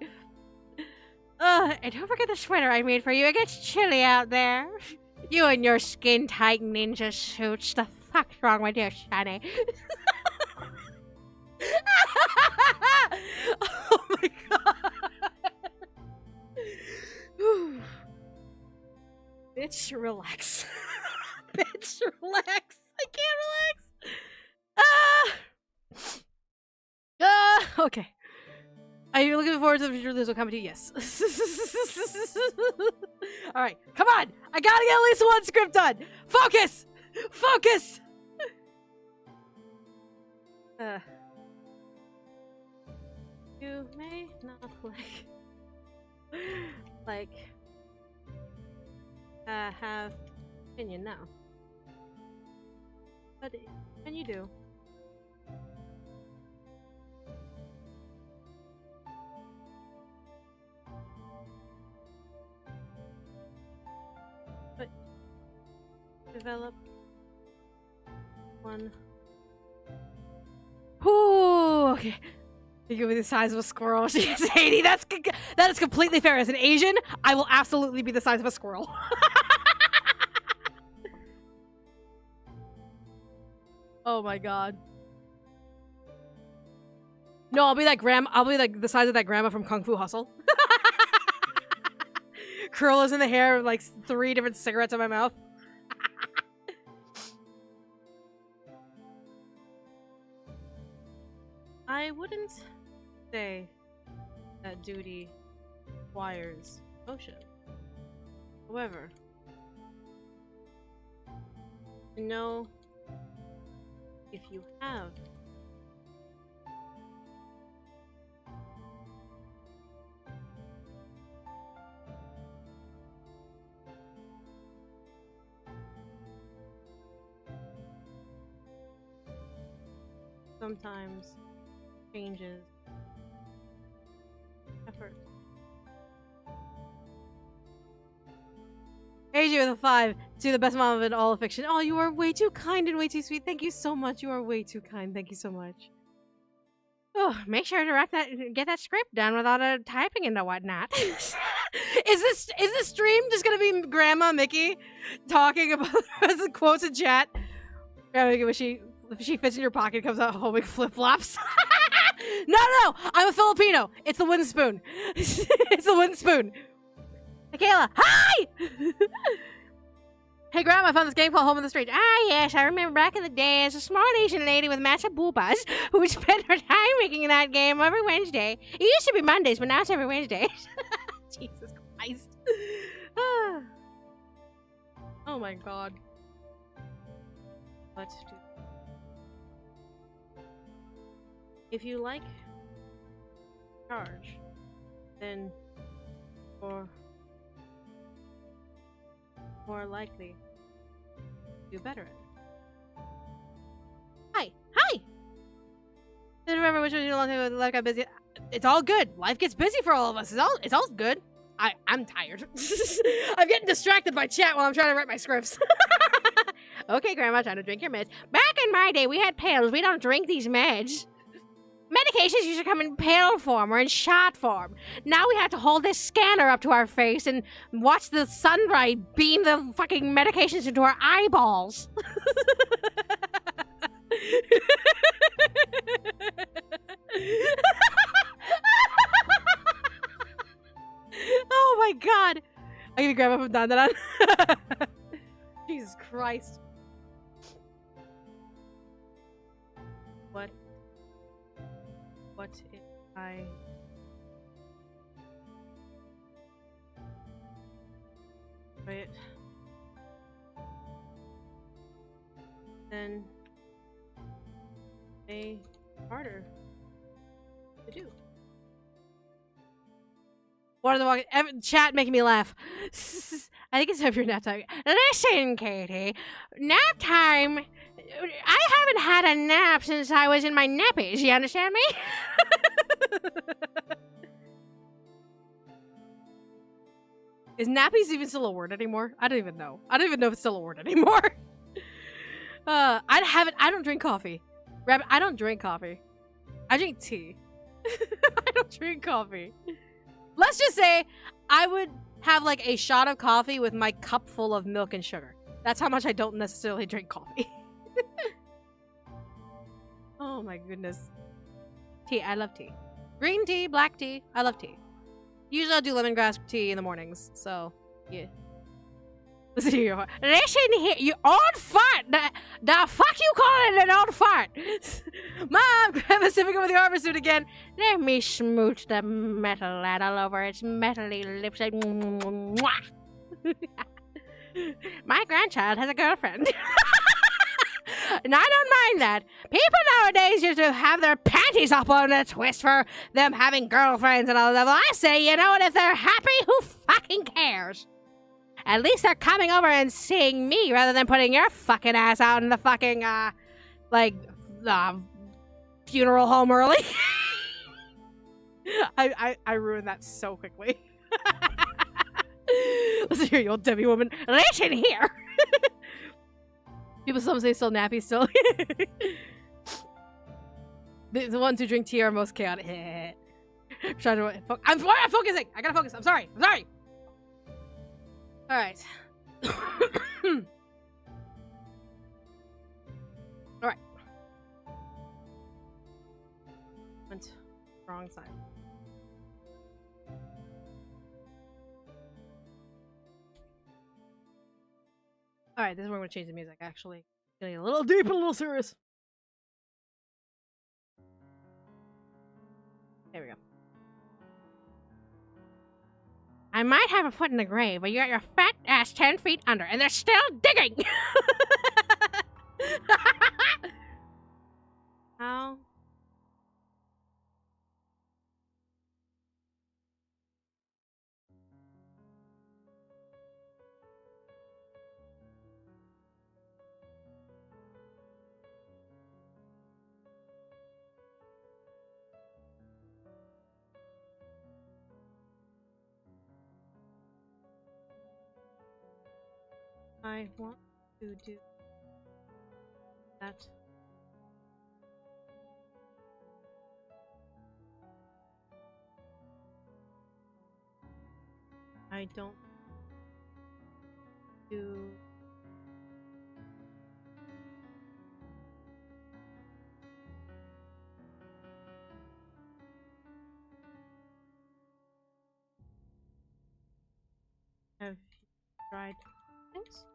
And don't forget the sweater I made for you. It gets chilly out there. You and your skin-tight ninja suits. The fuck's wrong with you, Shani? Oh my God. Bitch, relax. Bitch, relax. I can't relax. Okay. Are you looking forward to the future? This will come to you? Yes. Alright, come on! I gotta get at least one script done! Focus! Focus! You may not have opinion now. But when you do, but develop one. Ooh, okay. You give me the size of a squirrel. She's 80. That is completely fair. As an Asian, I will absolutely be the size of a squirrel. Oh my God. No, I'll be like the size of that grandma from Kung Fu Hustle. Curlers in the hair, like 3 different cigarettes in my mouth. I wouldn't say that duty requires motion. However, to know if you have sometimes changes effort. AJ with a 5 to the best mom of all of fiction. Oh, you are way too kind and way too sweet. Thank you so much. You are way too kind. Thank you so much. Oh, make sure to get that script done without typing into whatnot. Is this stream just gonna be Grandma Mickey talking about the quotes in chat? Grandma Mickey, if she fits in your pocket, comes out holding flip-flops. No, I'm a Filipino. It's the wooden spoon. It's the wooden spoon. Michaela, hi! Hey, Grandma, I found this game called Home in the Street. Ah, yes, I remember back in the day as a small Asian lady with massive boobas who would spend her time making that game every Wednesday. It used to be Mondays, but now it's every Wednesday. Jesus Christ. Oh my God. Let's do... If you like charge, then more likely do better at it. Hi! Didn't remember which was your long time ago, life got busy. It's all good. Life gets busy for all of us. It's all good. I'm tired. I'm getting distracted by chat while I'm trying to write my scripts. Okay, Grandma, trying to drink your meds. Back in my day, we had pills. We don't drink these meds. Medications used to come in pill form or in shot form. Now we have to hold this scanner up to our face and watch the sunlight beam the fucking medications into our eyeballs. Oh my god! I'm gonna grab up from Dandaran. Jesus Christ. What if I... Wait. Then... harder to do. What are the walking... Chat making me laugh. I think it's time for nap time. Listen, Katie. Nap time... I haven't had a nap since I was in my nappies. You understand me? Is nappies even still a word anymore? I don't even know. I don't even know if it's still a word anymore. I don't drink coffee. Rabbit, I don't drink coffee. I drink tea. I don't drink coffee. Let's just say I would have like a shot of coffee with my cup full of milk and sugar. That's how much I don't necessarily drink coffee. Oh my goodness. Tea, I love tea. Green tea, black tea, I love tea. Usually I'll do lemongrass tea in the mornings, so yeah. Listen here, you old fart! The fuck you calling an old fart? Mom, grab a sipping with the armor suit again. Let me smooch the metal lad all over its metally lips. My grandchild has a girlfriend. And I don't mind that. People nowadays used to have their panties up on a twist for them having girlfriends and all that. Well, I say, you know what? If they're happy, who fucking cares? At least they're coming over and seeing me rather than putting your fucking ass out in the fucking, funeral home early. I ruined that so quickly. Listen here, you old Debbie woman. Listen here. People some say still nappy still. The ones who drink tea are most chaotic. Trying to I'm focusing. I gotta focus. I'm sorry. All right. All right. Went wrong side. All right, this is where I'm gonna change the music. Actually, getting a little deep and a little serious. There we go. I might have a foot in the grave, but you got your fat ass 10 feet under, and they're still digging! How? I want to do that. I don't do have you tried things?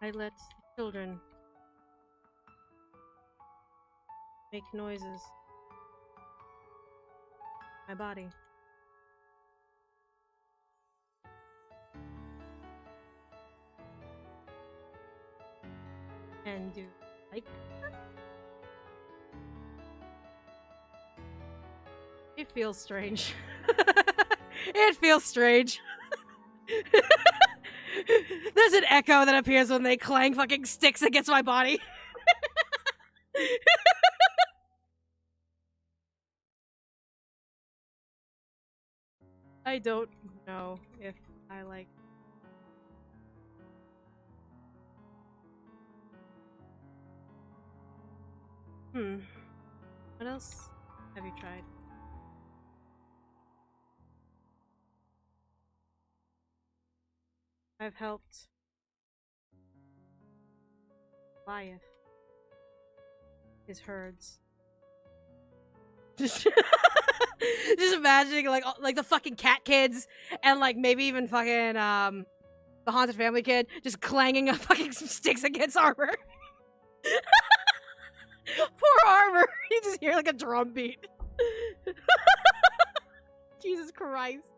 I let children make noises. My body. And do like that? It feels strange. It feels strange. There's an echo that appears when they clang fucking sticks against my body. I don't know if I like What else have you tried? I've helped Goliath his herds. Just imagining like the fucking cat kids and like maybe even fucking the haunted family kid just clanging a fucking sticks against armor. Poor armor. You just hear like a drum beat. Jesus Christ.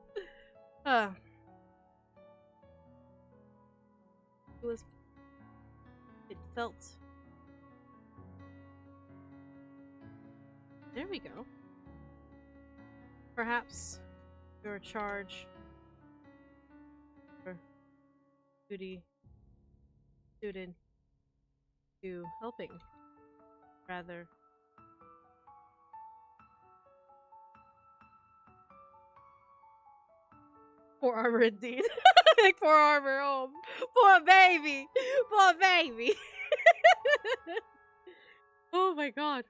It felt. There we go. Perhaps your charge or duty suited to helping rather. Poor armor indeed. Like poor armor home. Poor baby. Poor baby. Oh my god.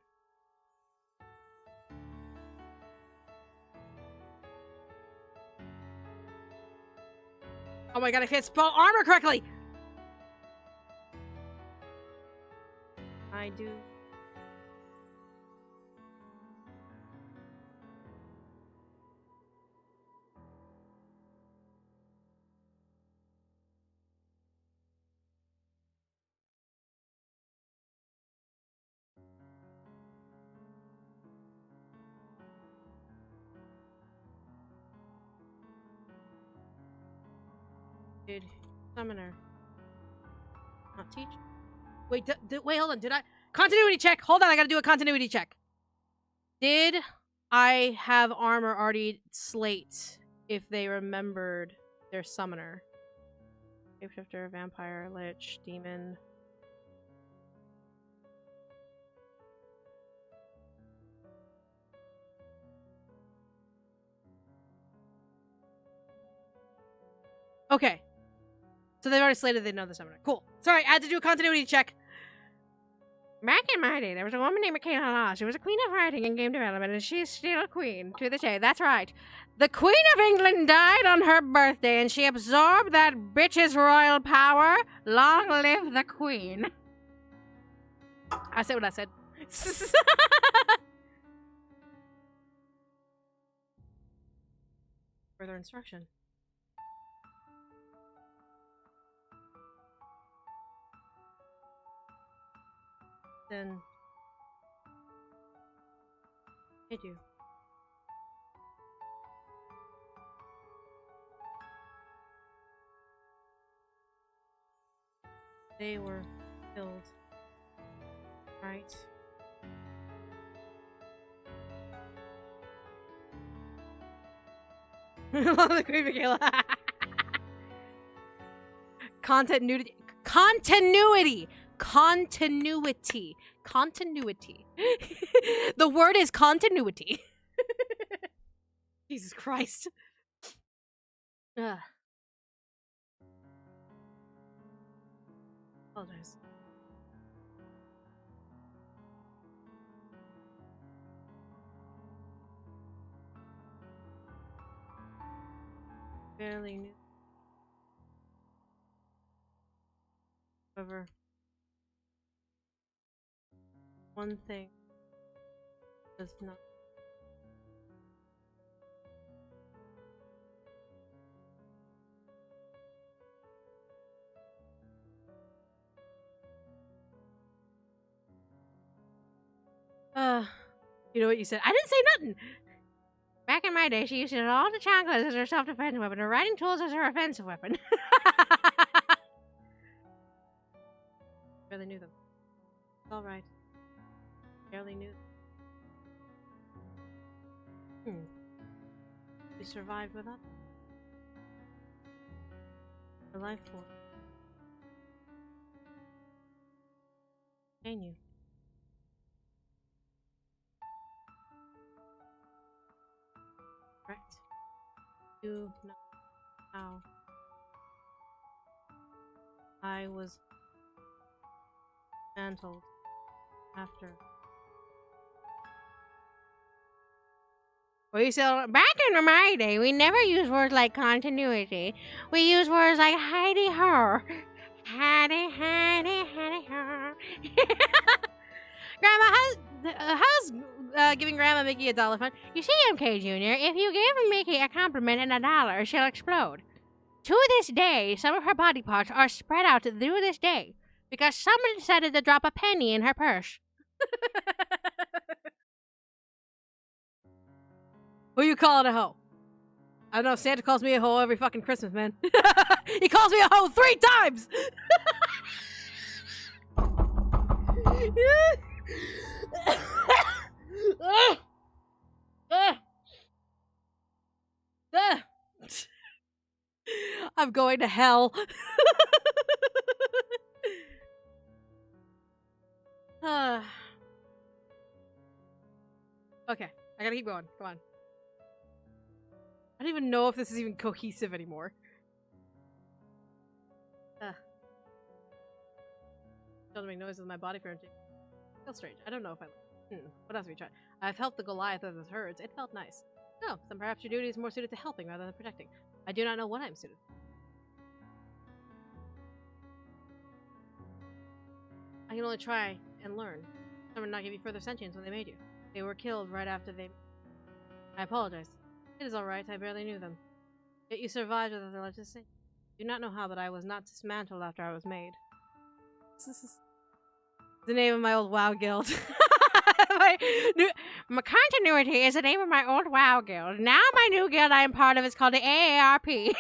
Oh my god, I can't spell armor correctly! I do. Did summoner not teach? Wait, wait, hold on. Did I continuity check? Hold on, I gotta do a continuity check. Did I have armor already slate if they remembered their summoner? Shapeshifter, vampire, lich, demon. Okay. So they've already slated they know the summoner. Cool. Sorry, I had to do a continuity check. Back in my day, there was a woman named Michaela. She was a queen of writing and game development, and she's still a queen to this day. That's right. The Queen of England died on her birthday, and she absorbed that bitch's royal power. Long live the queen. I said what I said. Further instruction. Then I do. They were killed. Right. The Queen Michaela. Continuity. Continuity. Continuity. Continuity. The word is continuity. Jesus Christ. Ugh. Apologize. Barely knew. However, one thing does not. You know what you said? I didn't say nothing. Back in my day, she used to use all the chocolates as her self-defense weapon, her writing tools as her offensive weapon. Barely knew them. It's all right. Barely knew them. You survived without them. Her life force. Can you? Correct. You know how I was mantled after We still back in my day, we never used words like continuity. We use words like hidey ho. Hidey ho. Grandma, how's giving Grandma Mickey a dollar fund? You see, MK Jr., if you give Mickey a compliment and $1, she'll explode. To this day, some of her body parts are spread out through this day because someone decided to drop a penny in her purse. Who you calling a hoe? I don't know, Santa calls me a hoe every fucking Christmas, man. He calls me a hoe 3 times! I'm going to hell. Okay, I gotta keep going. Come on. I don't even know if this is even cohesive anymore. Doesn't make noise with my body parenting. Feels strange. I don't know if I. What else have we tried? I've helped the Goliath of the herds. It felt nice. No, then perhaps your duty is more suited to helping rather than protecting. I do not know what I'm suited. I can only try and learn. Some would not give you further sentience when they made you. They were killed right after they. I apologize. It is alright, I barely knew them. Yet you survived without their legislation. Do not know how that I was not dismantled after I was made. This is the name of my old WoW guild. My continuity is the name of my old WoW guild. Now my new guild I am part of is called the AARP.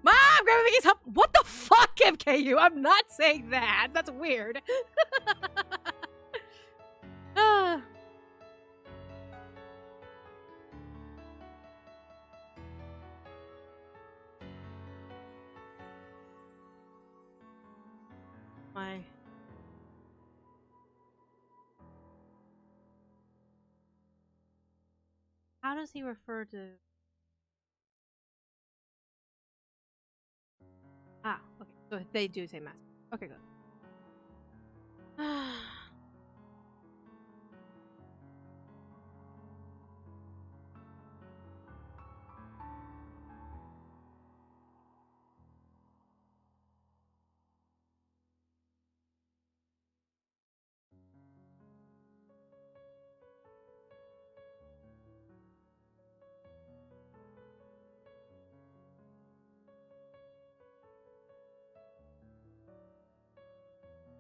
Mom, Grandma Mickey's help. What the fuck, MKU? I'm not saying that. That's weird. How does he refer to... Ah, okay. So they do say master. Okay, good.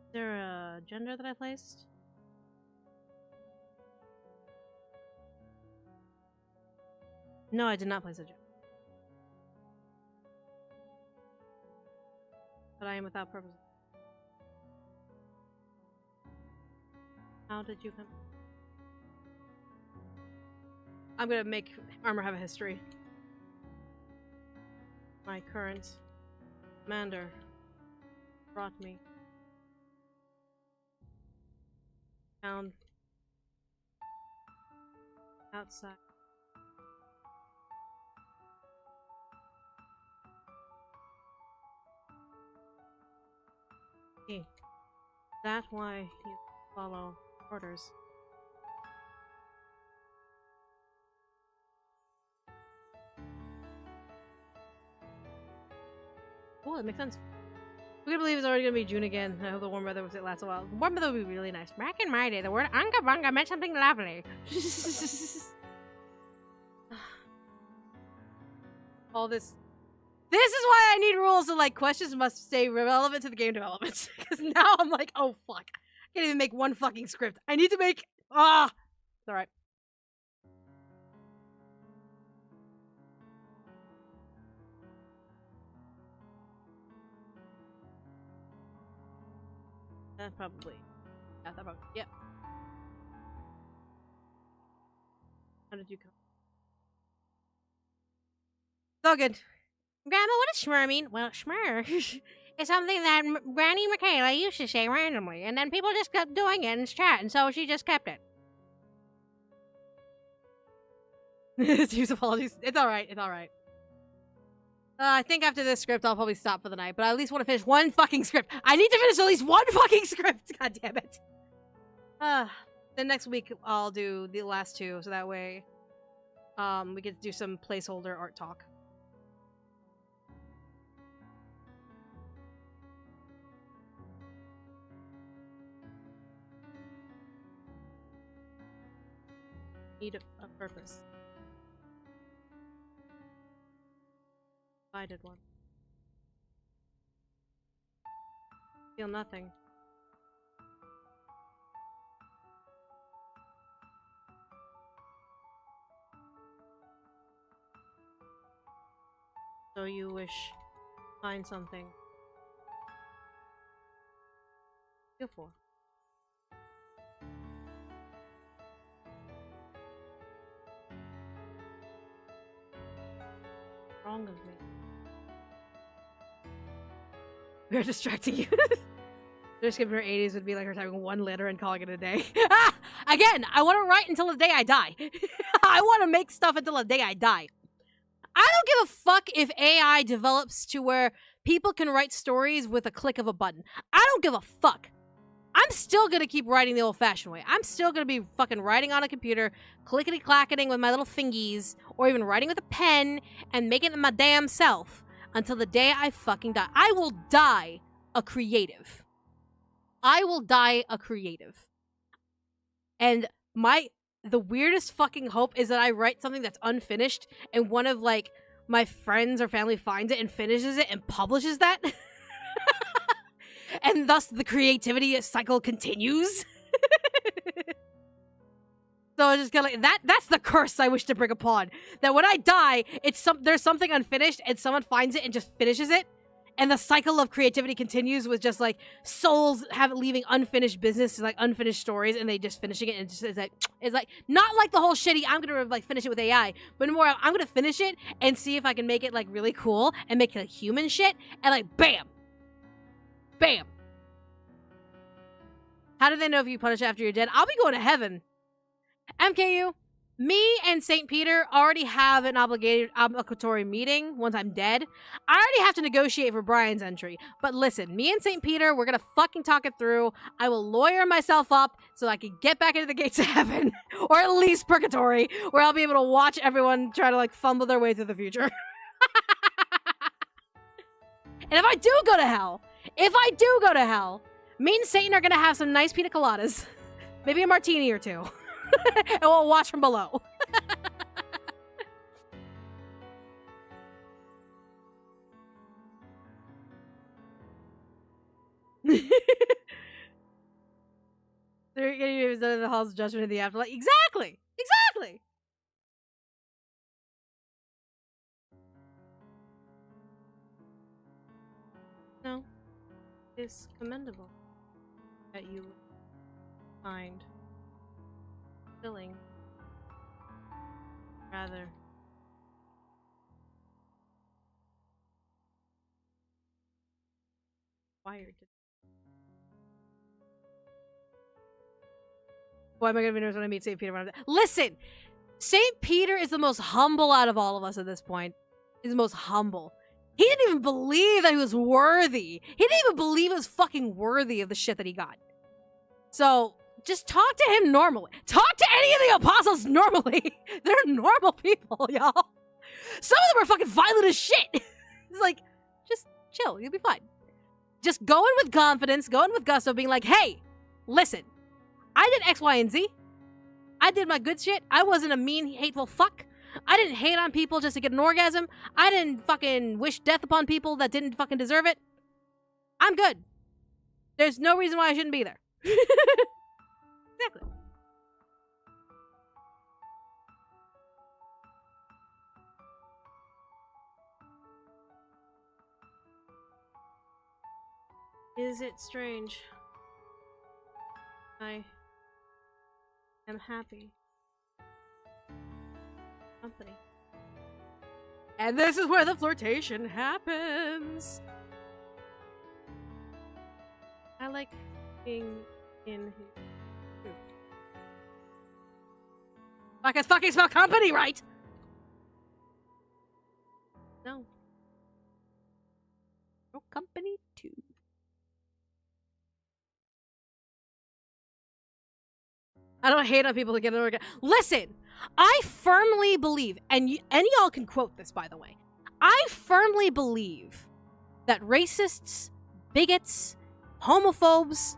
Is there a gender that I placed? No, I did not place a gender. But I am without purpose. How did you come? I'm gonna make armor have a history. My current commander brought me down outside. Hey, that's why you follow orders. Oh, that makes sense. We can believe it's already gonna be June again. I hope the warm weather will last a while. Warm weather would be really nice. Back in my day, the word "unga bunga" meant something lovely. All this. This is why I need rules of like questions must stay relevant to the game development. Because now I'm like, oh fuck, I can't even make one fucking script. I need to make. It's all right. Probably. Yeah, that probably. Yep. How did you come? It's all good. Grandma, what does schmur mean? Well, schmur is something that Granny Michaela used to say randomly, and then people just kept doing it in chat, and so she just kept it. Use apologies. It's alright, it's alright. I think after this script, I'll probably stop for the night, but I at least want to finish one fucking script. I need to finish at least one fucking script! God damn it. Then next week I'll do the last two, so that way we get to do some placeholder art talk. Need a purpose. I did one. Feel nothing. So you wish, find something. Feel for. Wrong of me. We are distracting you. Just giving her 80s would be like her typing one letter and calling it a day. Again, I want to write until the day I die. I want to make stuff until the day I die. I don't give a fuck if AI develops to where people can write stories with a click of a button. I don't give a fuck. I'm still gonna keep writing the old-fashioned way. I'm still gonna be fucking writing on a computer, clickety-clacketing with my little fingies, or even writing with a pen and making it my damn self until the day I fucking die. I will die a creative. I will die a creative. And the weirdest fucking hope is that I write something that's unfinished and one of, like, my friends or family finds it and finishes it and publishes that. And thus the creativity cycle continues. So it's just kind of like, that's the curse I wish to bring upon. That when I die, there's something unfinished and someone finds it and just finishes it. And the cycle of creativity continues with just like souls leaving unfinished business, like unfinished stories, and they just finishing it, and it's like not like the whole shitty I'm gonna like finish it with AI, but more I'm gonna finish it and see if I can make it like really cool and make it like human shit, and like bam, bam. How do they know if you punish after you're dead? I'll be going to heaven. MKU. Me and St. Peter already have an obligatory meeting once I'm dead. I already have to negotiate for Brian's entry. But listen, me and St. Peter, we're gonna fucking talk it through. I will lawyer myself up so I can get back into the gates of heaven. Or at least purgatory, where I'll be able to watch everyone try to like fumble their way through the future. And if I do go to hell, me and Satan are gonna have some nice pina coladas. Maybe a martini or two. And we'll watch from below. They're getting you in the halls of judgment in the afterlife. Exactly! Exactly! No. It's commendable that you find filling rather wired to. Why am I gonna be nervous when I meet St. Peter? Listen! St. Peter is the most humble out of all of us at this point. He's the most humble. He didn't even believe that he was worthy. He didn't even believe he was fucking worthy of the shit that he got. So, just talk to him normally. Talk to any of the apostles normally. They're normal people, y'all. Some of them are fucking violent as shit. It's like, just chill. You'll be fine. Just go in with confidence, go in with gusto, being like, hey, listen, I did X, Y, and Z. I did my good shit. I wasn't a mean, hateful fuck. I didn't hate on people just to get an orgasm. I didn't fucking wish death upon people that didn't fucking deserve it. I'm good. There's no reason why I shouldn't be there. Exactly. Is it strange? I am happy. Company. And this is where the flirtation happens. I like being in his group. I can fucking spell company right! No. No company too. I don't hate on people to get an orgasm. Listen, I firmly believe, and y'all can quote this, by the way. I firmly believe that racists, bigots, homophobes,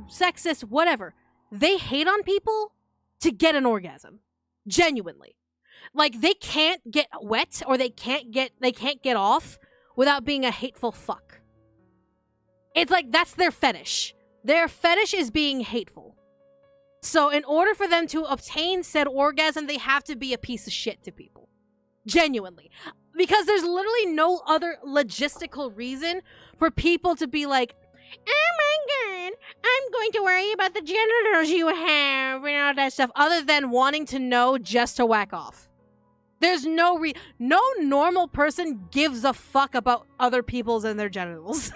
sexist, whatever, they hate on people to get an orgasm. Genuinely. Like, they can't get wet or they can't get off without being a hateful fuck. It's like, that's their fetish. Their fetish is being hateful. So in order for them to obtain said orgasm, they have to be a piece of shit to people. Genuinely. Because there's literally no other logistical reason for people to be like, oh my god, I'm going to worry about the genitals you have and all that stuff, other than wanting to know just to whack off. There's no normal person gives a fuck about other people's and their genitals.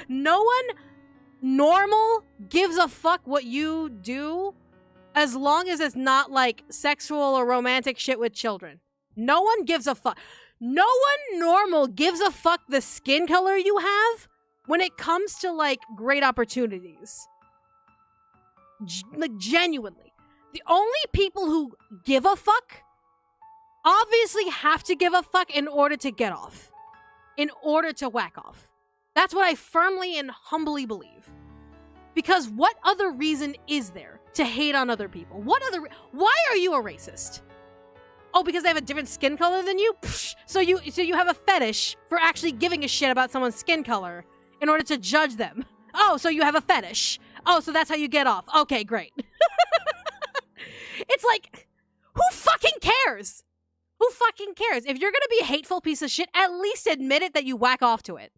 No one normal gives a fuck what you do as long as it's not like sexual or romantic shit with children. No one gives a fuck. No one normal gives a fuck the skin color you have when it comes to like great opportunities. Like genuinely. The only people who give a fuck obviously have to give a fuck in order to get off. In order to whack off. That's what I firmly and humbly believe. Because what other reason is there to hate on other people? Why are you a racist? Oh, because they have a different skin color than you? Psh, so you have a fetish for actually giving a shit about someone's skin color in order to judge them. Oh, so you have a fetish. Oh, so that's how you get off. Okay, great. It's like, who fucking cares? Who fucking cares? If you're gonna be a hateful piece of shit, at least admit it that you whack off to it.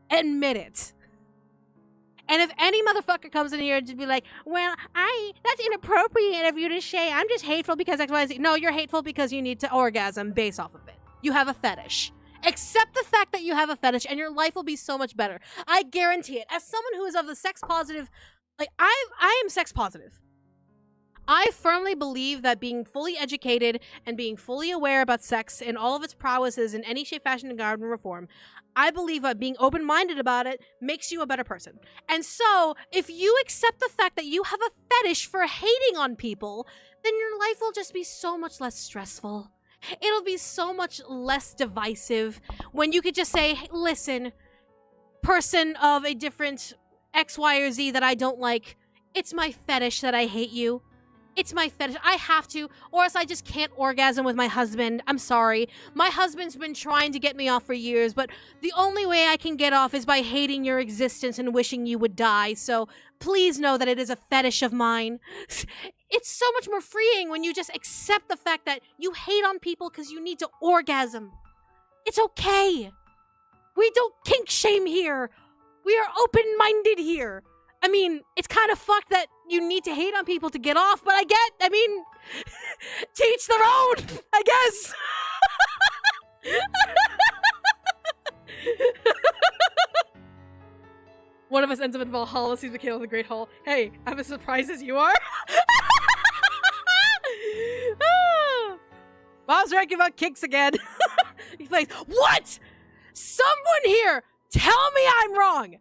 Admit it. And if any motherfucker comes in here and just be like, well, that's inappropriate of you to say, I'm just hateful because X, Y, Z. No, you're hateful because you need to orgasm based off of it. You have a fetish. Accept the fact that you have a fetish and your life will be so much better. I guarantee it. As someone who is of the sex positive, like, I am sex positive. I firmly believe that being fully educated and being fully aware about sex and all of its prowesses in any shape, fashion, and garden reform, I believe that being open-minded about it makes you a better person. And so, if you accept the fact that you have a fetish for hating on people, then your life will just be so much less stressful. It'll be so much less divisive when you could just say, hey, listen, person of a different X, Y, or Z that I don't like, it's my fetish that I hate you. It's my fetish. I have to, or else I just can't orgasm with my husband. I'm sorry. My husband's been trying to get me off for years, but the only way I can get off is by hating your existence and wishing you would die. So please know that it is a fetish of mine. It's so much more freeing when you just accept the fact that you hate on people because you need to orgasm. It's okay. We don't kink shame here. We are open-minded here. I mean, it's kind of fucked that you need to hate on people to get off, but I mean, teach their own, I guess. One of us ends up in Valhalla, sees Michaela in the Great Hall. Hey, I'm as surprised as you are. Bob's ranking about kicks again. He plays, what? Someone here, tell me I'm wrong.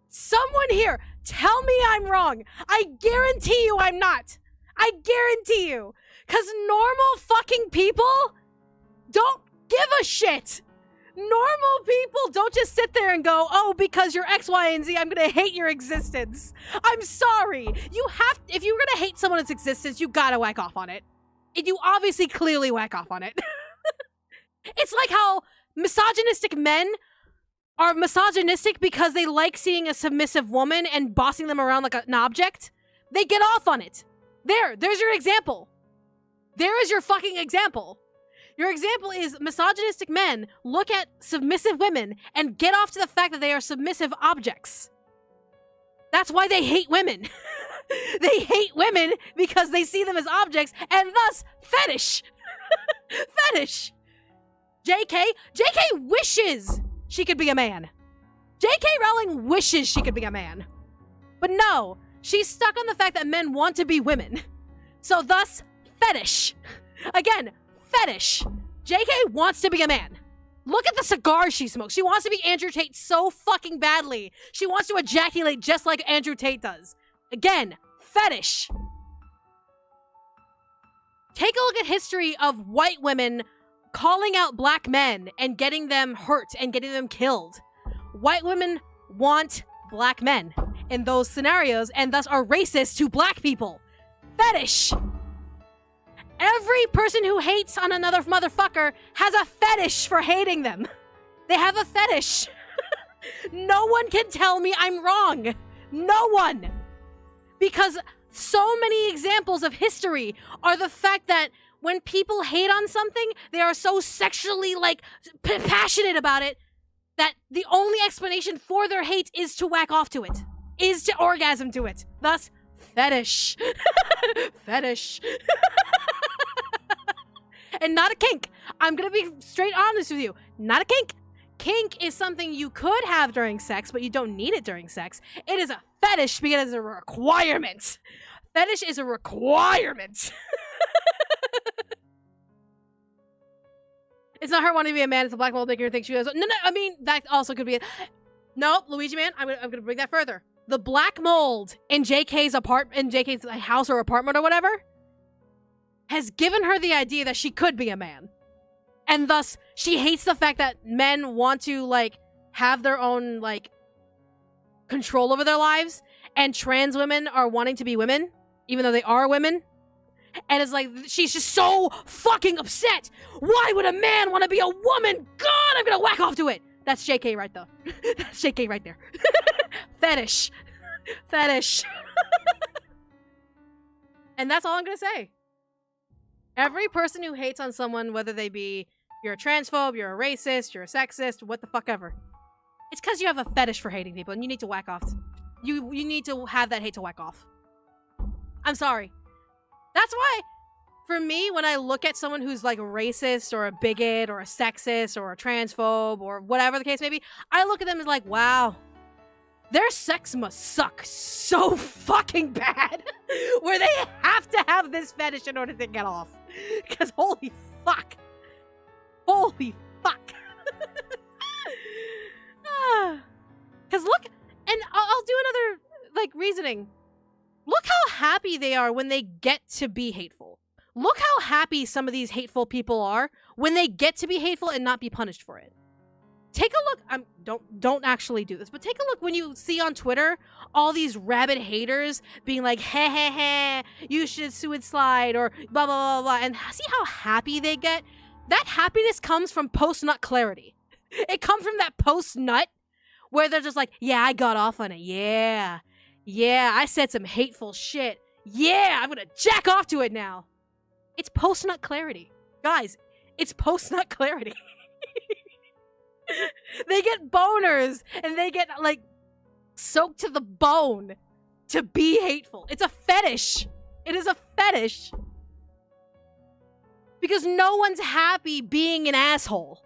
Someone here, tell me I'm wrong. I guarantee you I'm not. I guarantee you. Because normal fucking people don't give a shit. Normal people don't just sit there and go, oh, because you're X, Y, and Z, I'm going to hate your existence. I'm sorry. If you're going to hate someone's existence, you gotta whack off on it. And you obviously clearly whack off on it. It's like how misogynistic men are misogynistic because they like seeing a submissive woman and bossing them around like an object. They get off on it. There's your example. There is your fucking example. Your example is misogynistic men look at submissive women and get off to the fact that they are submissive objects. That's why they hate women. They hate women because they see them as objects and thus fetish. Fetish. JK wishes she could be a man. J.K. Rowling wishes she could be a man. But no, she's stuck on the fact that men want to be women. So thus, fetish. Again, fetish. J.K. wants to be a man. Look at the cigar she smokes. She wants to be Andrew Tate so fucking badly. She wants to ejaculate just like Andrew Tate does. Again, fetish. Take a look at history of white women calling out black men and getting them hurt and getting them killed. White women want black men in those scenarios and thus are racist to black people. Fetish. Every person who hates on another motherfucker has a fetish for hating them. They have a fetish. No one can tell me I'm wrong. No one. Because so many examples of history are the fact that when people hate on something, they are so sexually, like, passionate about it that the only explanation for their hate is to whack off to it. Is to orgasm to it. Thus, fetish. Fetish. And not a kink. I'm gonna be straight honest with you. Not a kink. Kink is something you could have during sex, but you don't need it during sex. It is a fetish because it's a requirement. Fetish is a requirement. It's not her wanting to be a man, it's a black mold making her think she was. No, I mean, that also could be it. No, Luigi man, I'm gonna bring that further. The black mold in JK's house or apartment or whatever has given her the idea that she could be a man. And thus, she hates the fact that men want to, like, have their own, like, control over their lives, and trans women are wanting to be women, even though they are women. And it's like, she's just so fucking upset. Why would a man want to be a woman? God, I'm gonna whack off to it. That's JK right though. That's JK right there. Fetish. Fetish. And that's all I'm gonna say. Every person who hates on someone, whether they be, you're a transphobe, you're a racist, you're a sexist, what the fuck ever. It's because you have a fetish for hating people and you need to whack off. You need to have that hate to whack off. I'm sorry. That's why, for me, when I look at someone who's like racist or a bigot or a sexist or a transphobe or whatever the case may be, I look at them as like, wow, their sex must suck so fucking bad where they have to have this fetish in order to get off. Because holy fuck. Holy fuck. Because look, and I'll do another, like, reasoning. Look how happy they are when they get to be hateful. Look how happy some of these hateful people are when they get to be hateful and not be punished for it. Take a look. Don't actually do this, but take a look when you see on Twitter all these rabid haters being like, heh heh heh, you should suicide slide or blah blah blah blah, and see how happy they get. That happiness comes from post-nut clarity. It comes from that post-nut where they're just like, yeah, I got off on it. Yeah. Yeah, I said some hateful shit. Yeah, I'm gonna jack off to it now. It's post-nut clarity. Guys, it's post-nut clarity. They get boners and they get, like, soaked to the bone to be hateful. It's a fetish. It is a fetish. Because no one's happy being an asshole.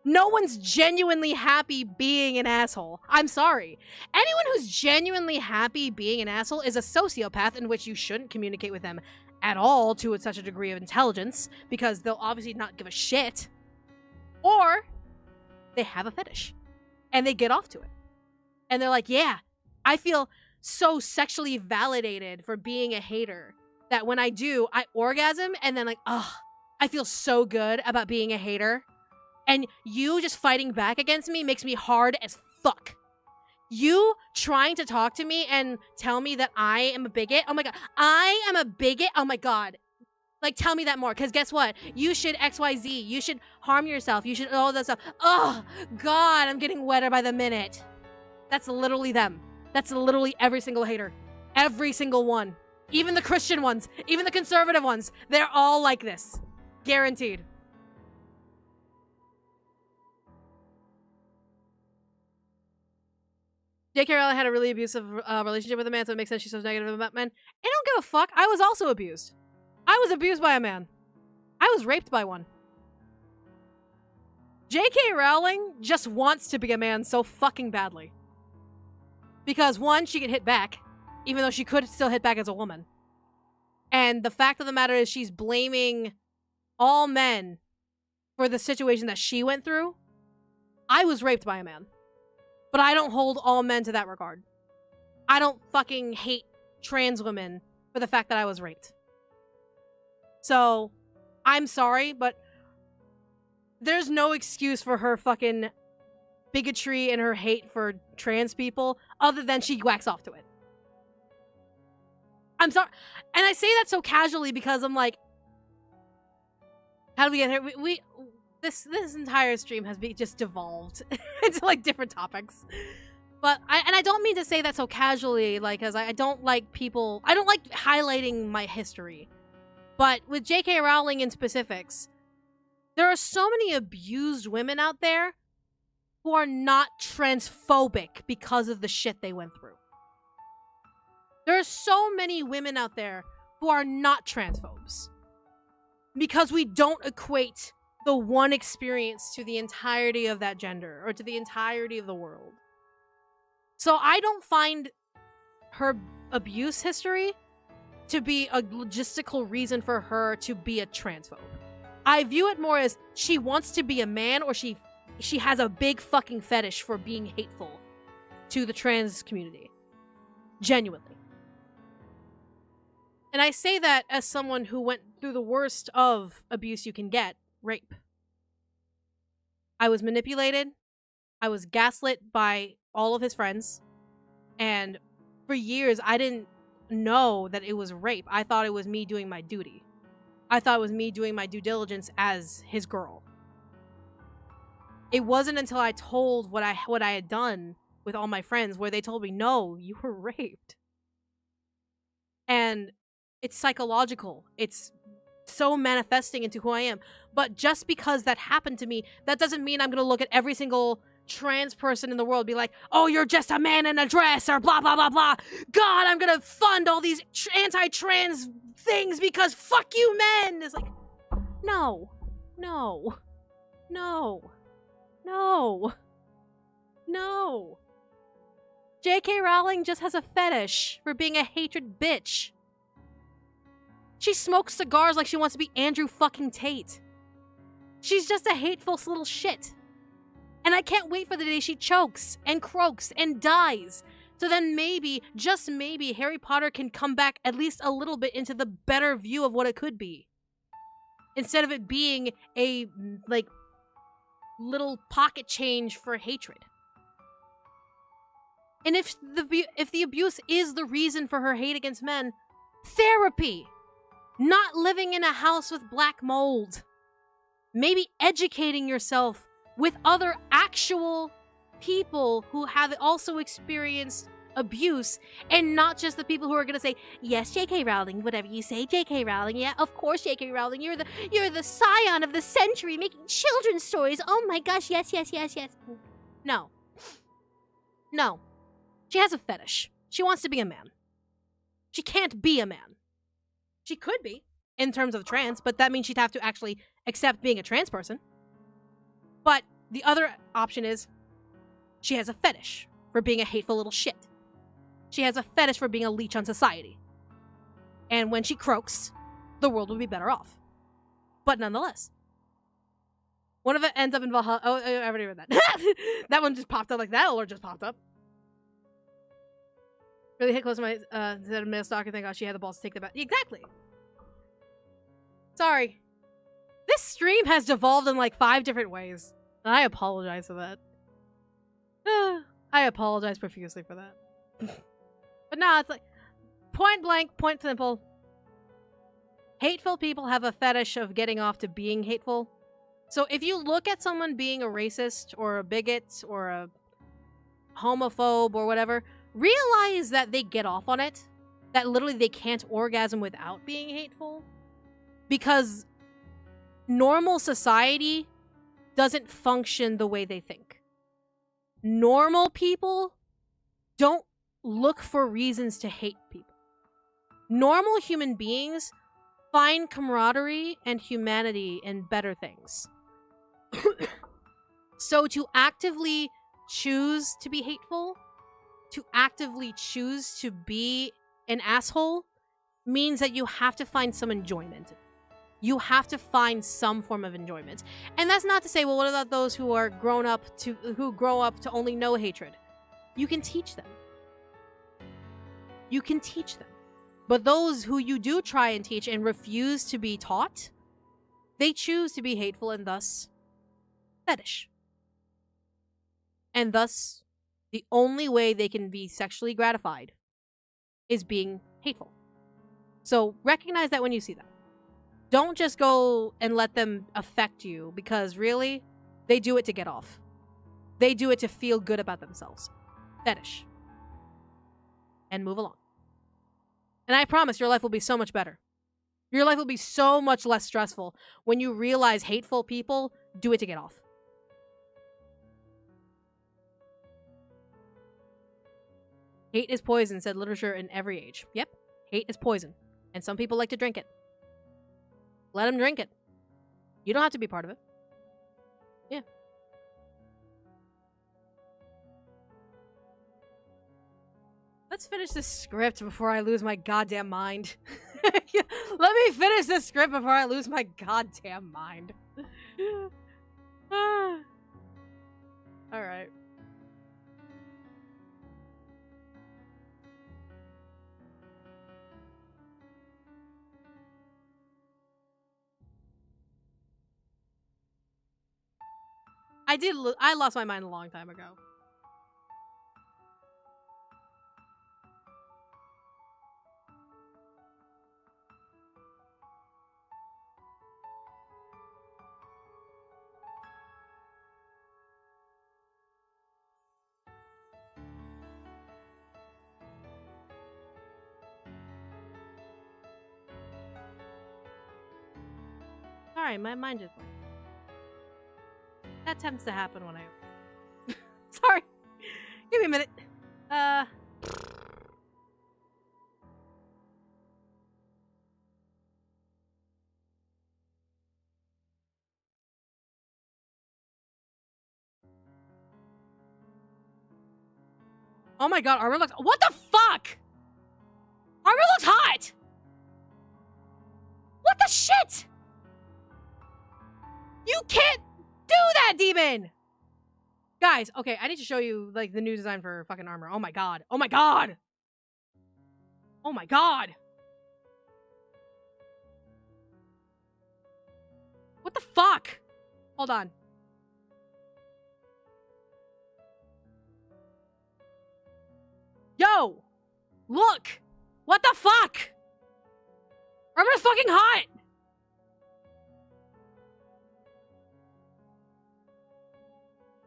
No one's genuinely happy being an asshole. I'm sorry. Anyone who's genuinely happy being an asshole is a sociopath, in which you shouldn't communicate with them at all to such a degree of intelligence, because they'll obviously not give a shit. Or they have a fetish and they get off to it. And they're like, yeah, I feel so sexually validated for being a hater that when I do, I orgasm and then like, oh, I feel so good about being a hater. And you just fighting back against me makes me hard as fuck. You trying to talk to me and tell me that I am a bigot? Oh my god. I am a bigot? Oh my god. Like, tell me that more. Because guess what? You should XYZ. You should harm yourself. You should all that stuff. Oh, God. I'm getting wetter by the minute. That's literally them. That's literally every single hater. Every single one. Even the Christian ones. Even the conservative ones. They're all like this. Guaranteed. J.K. Rowling had a really abusive relationship with a man, so it makes sense she's so negative about men. I don't give a fuck. I was also abused. I was abused by a man. I was raped by one. J.K. Rowling just wants to be a man so fucking badly. Because one, she can hit back, even though she could still hit back as a woman. And the fact of the matter is she's blaming all men for the situation that she went through. I was raped by a man. But I don't hold all men to that regard. I don't fucking hate trans women for the fact that I was raped. So, I'm sorry, but there's no excuse for her fucking bigotry and her hate for trans people other than she whacks off to it. I'm sorry. And I say that so casually because I'm like, how do we get here? This entire stream has just devolved into like different topics. But I don't mean to say that so casually, like, because I don't like highlighting my history. But with J.K. Rowling in specifics, there are so many abused women out there who are not transphobic because of the shit they went through. There are so many women out there who are not transphobes because we don't equate the one experience to the entirety of that gender or to the entirety of the world. So I don't find her abuse history to be a logistical reason for her to be a transphobe. I view it more as she wants to be a man, or she has a big fucking fetish for being hateful to the trans community. Genuinely. And I say that as someone who went through the worst of abuse you can get, rape. I was manipulated. I was gaslit by all of his friends. And for years, I didn't know that it was rape. I thought it was me doing my duty. I thought it was me doing my due diligence as his girl. It wasn't until I told what I had done with all my friends where they told me, no, you were raped. And it's psychological. It's so manifesting into who I am. But just because that happened to me, that doesn't mean I'm going to look at every single trans person in the world and be like, oh, you're just a man in a dress or blah, blah, blah, blah. God, I'm going to fund all these anti-trans things because fuck you, men. It's like, no, no, no, no, no. J.K. Rowling just has a fetish for being a hatred bitch. She smokes cigars like she wants to be Andrew fucking Tate. She's just a hateful little shit. And I can't wait for the day she chokes and croaks and dies. So then maybe, just maybe, Harry Potter can come back at least a little bit into the better view of what it could be. Instead of it being a, like, little pocket change for hatred. And if the abuse is the reason for her hate against men, therapy! Not living in a house with black mold. Maybe educating yourself with other actual people who have also experienced abuse, and not just the people who are going to say, yes, J.K. Rowling, whatever you say, J.K. Rowling, yeah, of course, J.K. Rowling, you're the scion of the century making children's stories. Oh my gosh, yes, yes, yes, yes. No. No. She has a fetish. She wants to be a man. She can't be a man. She could be, in terms of trans, but that means she'd have to actually accept being a trans person. But the other option is she has a fetish for being a hateful little shit. She has a fetish for being a leech on society. And when she croaks, the world will be better off. But nonetheless. One of it ends up in Valhalla. Oh, I already read that. That one just popped up like that alert just popped up. Really hit close to my male stalker. Thank God she had the balls to take the bat. Exactly. Sorry. This stream has devolved in like 5 different ways. And I apologize for that. I apologize profusely for that. But no, it's like, point blank, point simple. Hateful people have a fetish of getting off to being hateful. So if you look at someone being a racist or a bigot or a homophobe or whatever, realize that they get off on it. That literally they can't orgasm without being hateful. Because normal society doesn't function the way they think. Normal people don't look for reasons to hate people. Normal human beings find camaraderie and humanity in better things. So to actively choose to be hateful, to actively choose to be an asshole, means that you have to find some enjoyment. You have to find some form of enjoyment. And that's not to say, well, what about those who are who grow up to only know hatred? You can teach them. You can teach them. But those who you do try and teach and refuse to be taught, they choose to be hateful and thus fetish. And thus, the only way they can be sexually gratified is being hateful. So recognize that when you see that. Don't just go and let them affect you, because really, they do it to get off. They do it to feel good about themselves. Fetish. And move along. And I promise your life will be so much better. Your life will be so much less stressful when you realize hateful people do it to get off. Hate is poison, said literature in every age. Yep, hate is poison. And some people like to drink it. Let them drink it. You don't have to be part of it. Yeah. Let's finish this script before I lose my goddamn mind. Let me finish this script before I lose my goddamn mind. Alright. I lost my mind a long time ago. Sorry, my mind just went. That tends to happen when I... Sorry. Give me a minute. Oh my god, armor looks... What the fuck? Armor looks hot! What the shit? You can't do that, demon! Guys, okay, I need to show you, like, the new design for fucking armor. Oh my god. Oh my god! Oh my god! What the fuck? Hold on. Yo! Look! What the fuck? Armor's fucking hot!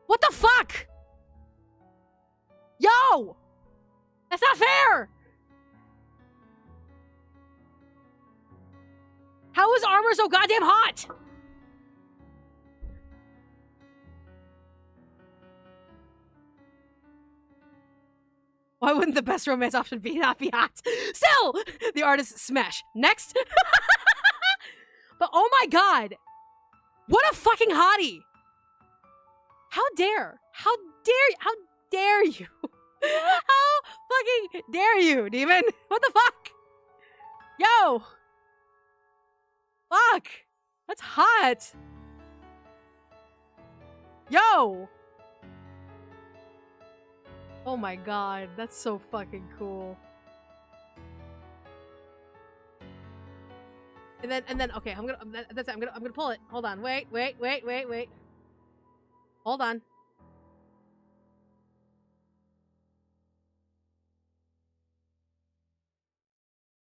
What the fuck? Yo! That's not fair! How is armor so goddamn hot? Why wouldn't the best romance option be not be hot? Still! The artist smash. Next! But oh my god! What a fucking hottie! How dare? How dare you? How dare you? How fucking dare you, demon? What the fuck? Yo! Fuck! That's hot! Yo! Oh my god, that's so fucking cool. And then, okay, that's it, I'm gonna pull it. Hold on, wait. Hold on.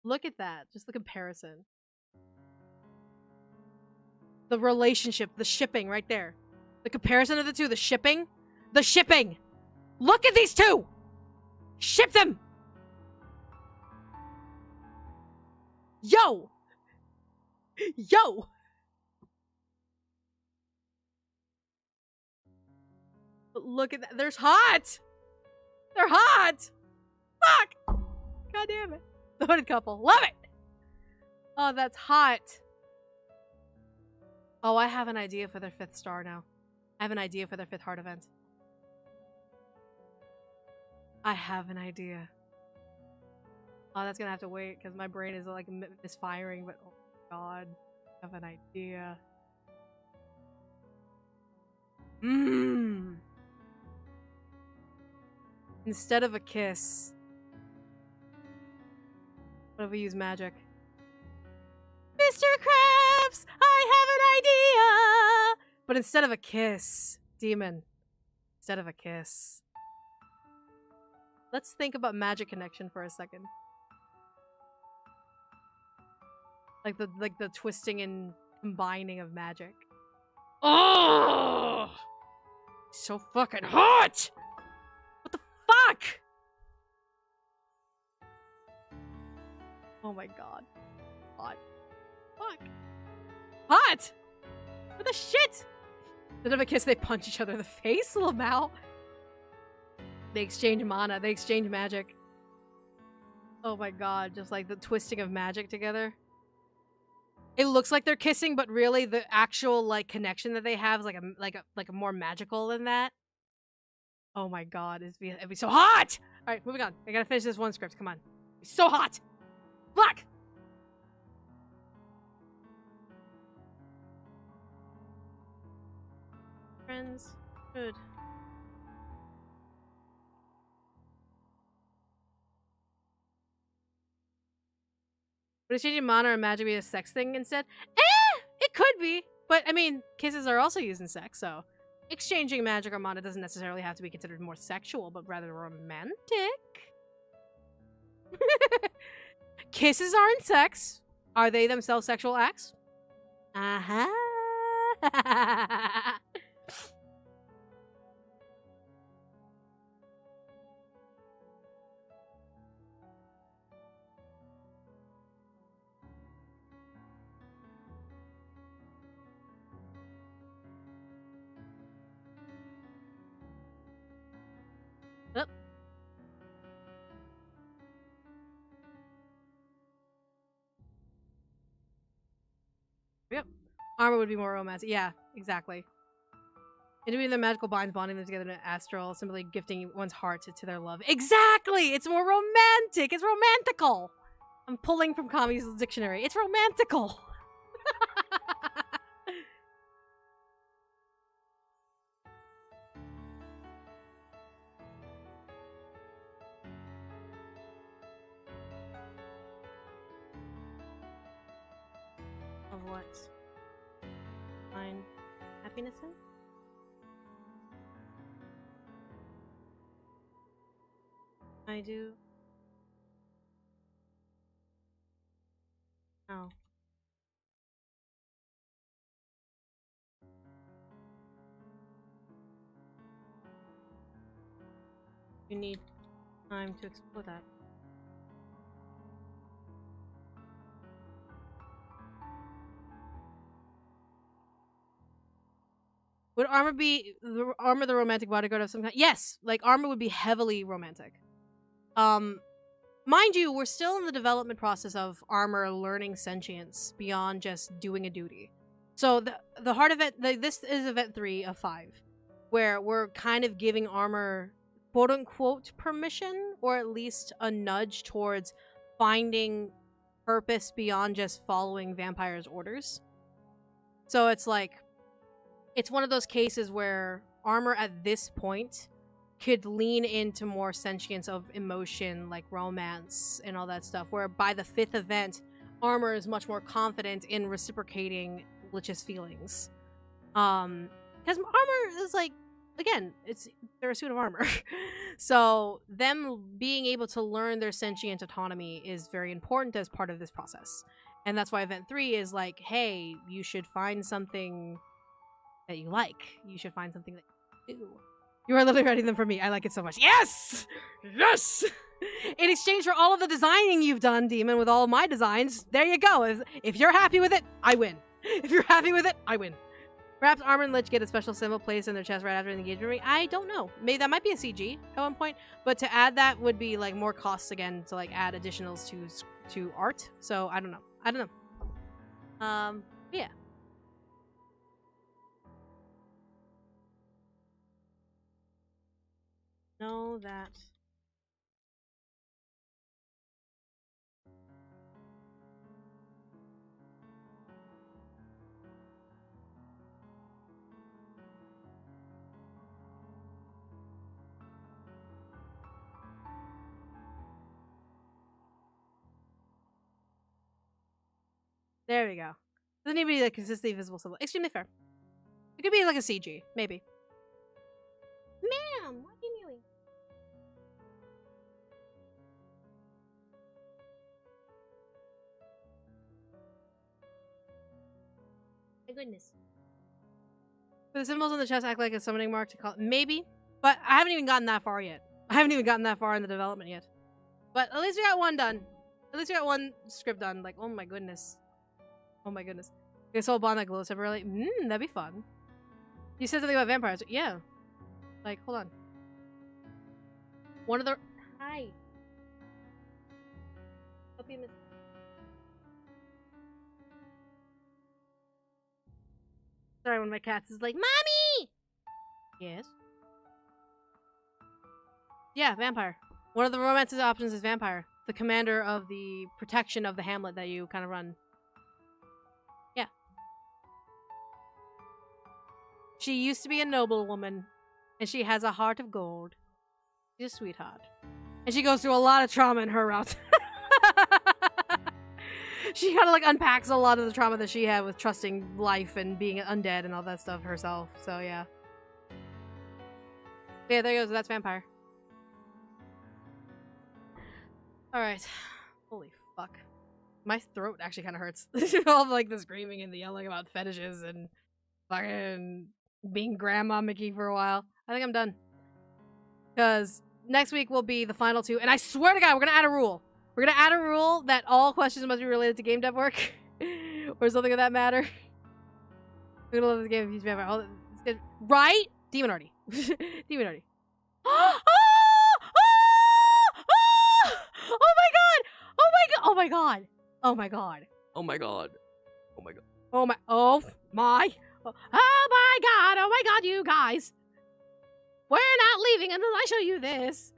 Look at that, just the comparison. The relationship, the shipping right there. The comparison of the two, the shipping. The shipping! Look at these two! Ship them! Yo! Yo! But look at that. They're hot! They're hot! Fuck! God damn it. The hooded couple. Love it! Oh, that's hot. Oh, I have an idea for their 5th star now. I have an idea for their 5th heart event. I have an idea. Oh, that's gonna have to wait because my brain is like misfiring, but oh my god, I have an idea. Instead of a kiss. But What if we use magic? Mr. Krabs, I have an idea! But instead of a kiss, demon. Instead of a kiss. Let's think about magic connection for a second. Like the twisting and combining of magic. Oh! So fucking hot! What the fuck? Oh my god. Hot. Fuck. Hot! What the shit? Instead of a kiss, they punch each other in the face, little Mal. They exchange mana. They exchange magic. Oh my god. Just like the twisting of magic together. It looks like they're kissing, but really the actual like connection that they have is like a more magical than that. Oh my god, it'd be so hot! Alright, moving on. I gotta finish this one script. Come on. It's so hot! Fuck! Friends. Good. Would exchanging mana or magic be a sex thing instead? It could be. But, I mean, kisses are also used in sex, so... Exchanging magic or mana doesn't necessarily have to be considered more sexual, but rather romantic. Kisses aren't sex. Are they themselves sexual acts? Uh-huh. Yep. Yep. Armor would be more romantic. Yeah, exactly. Interviewing the magical binds, bonding them together in an astral, simply gifting one's heart to their love. Exactly! It's more romantic! It's romantical! I'm pulling from Kami's dictionary. It's romantical! Of what? Find happiness in? I do. Oh. You need time to explore that. Would armor be the romantic bodyguard of some kind? Yes, like armor would be heavily romantic. Mind you, we're still in the development process of armor learning sentience beyond just doing a duty. So the heart event, this is event 3 of 5, where we're kind of giving armor quote unquote permission, or at least a nudge towards finding purpose beyond just following vampires' orders. So it's like, it's one of those cases where armor at this point could lean into more sentience of emotion, like romance and all that stuff, where by the 5th event, armor is much more confident in reciprocating Lich's feelings. Because armor is like, again, they're a suit of armor. So them being able to learn their sentient autonomy is very important as part of this process. And that's why event 3 is like, hey, you should find something that you like. You should find something that you do. You are literally writing them for me. I like it so much. Yes! Yes! In exchange for all of the designing you've done, Demon, with all of my designs, there you go. If you're happy with it, I win. If you're happy with it, I win. Perhaps Armor and Lich get a special symbol placed in their chest right after the engagement ring. I don't know. Maybe that might be a CG at one point, but to add that would be like more costs again to like add additionals to art. So I don't know. I don't know. Yeah. Know that. There we go. Doesn't need to be like consistently visible symbol. Extremely fair. It could be like a CG, maybe. Ma'am, what are you doing? My goodness. But the symbols on the chest act like a summoning mark to call it. Maybe. But I haven't even gotten that far yet. I haven't even gotten that far in the development yet. But at least we got one done. At least we got one script done. Like, oh my goodness. Oh my goodness. Okay, soul bond that glows separately. That'd be fun. You said something about vampires. Yeah. Like, hold on. One of the... Hi. Hope you missed... Sorry, one of my cats is like, Mommy! Yes? Yeah, vampire. One of the romances options is vampire. The commander of the protection of the hamlet that you kind of run. Yeah. She used to be a noblewoman, and she has a heart of gold. She's a sweetheart. And she goes through a lot of trauma in her route. She kind of like unpacks a lot of the trauma that she had with trusting life and being undead and all that stuff herself. So yeah. Yeah, there goes. That's vampire. Alright. Holy fuck. My throat actually kind of hurts. All of like the screaming and the yelling about fetishes and fucking being Grandma Mickey for a while. I think I'm done. Because next week will be the final two. And I swear to God, we're going to add a rule. We're going to add a rule that all questions must be related to game dev work. Or something of that matter. We're going to love this game if he's vampire. Right? Demon Artie. Demon Artie. Oh my god! Oh my god! Oh my god! Oh my god! Oh my god! Oh my god! Oh my! Oh my! Oh my god! Oh my god! You guys, we're not leaving until I show you this.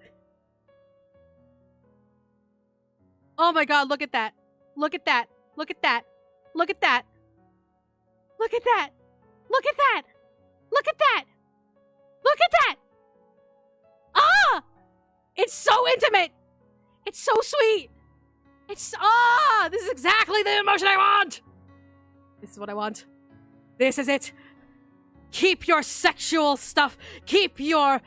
Oh my god! Look at that! Look at that! Look at that! Look at that! Look at that! Look at that! Look at that! Look at that! Ah! It's so intimate! It's so sweet! It's... Ah! This is exactly the emotion I want! This is what I want. This is it. Keep your sexual stuff. Keep your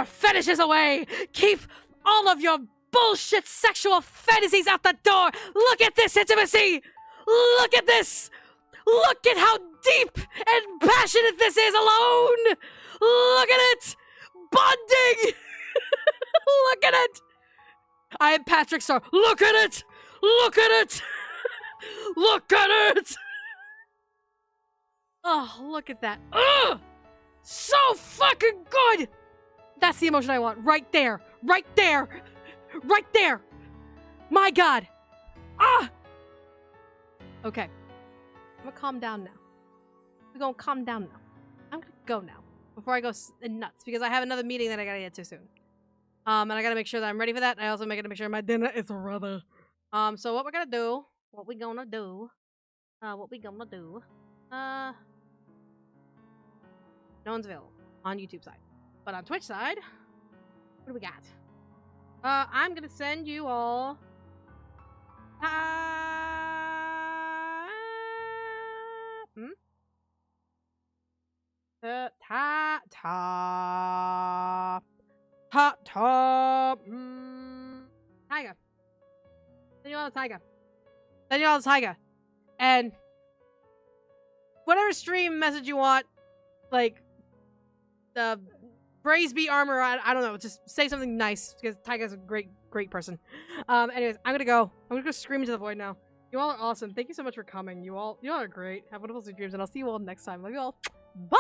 fetishes away. Keep all of your bullshit sexual fantasies out the door. Look at this intimacy! Look at this! Look at how deep and passionate this is alone! Look at it! Bonding! Look at it! I am Patrick Star. Look at it! Look at it! Look at it! Oh, look at that. Ugh! So fucking good! That's the emotion I want. Right there. Right there. Right there. My god. Ah! Okay. I'm gonna calm down now. We're gonna calm down now. I'm gonna go now. Before I go nuts. Because I have another meeting that I gotta get to soon. And I gotta make sure that I'm ready for that. I also gotta make sure my dinner is ready. So what we're gonna do... What we gonna do... No one's available on YouTube side. But on Twitch side, what do we got? I'm gonna send you all... Tiger. Send you all the Tiger. Send you all the Tiger. And... whatever stream message you want, like, the Praise Be Armor, I don't know, just say something nice, because Tyga's a great person. Anyways, I'm gonna go scream into the void now. You all are awesome. Thank you so much for coming. You all are great. Have wonderful sweet dreams, and I'll see you all next time. Love you all. Bye!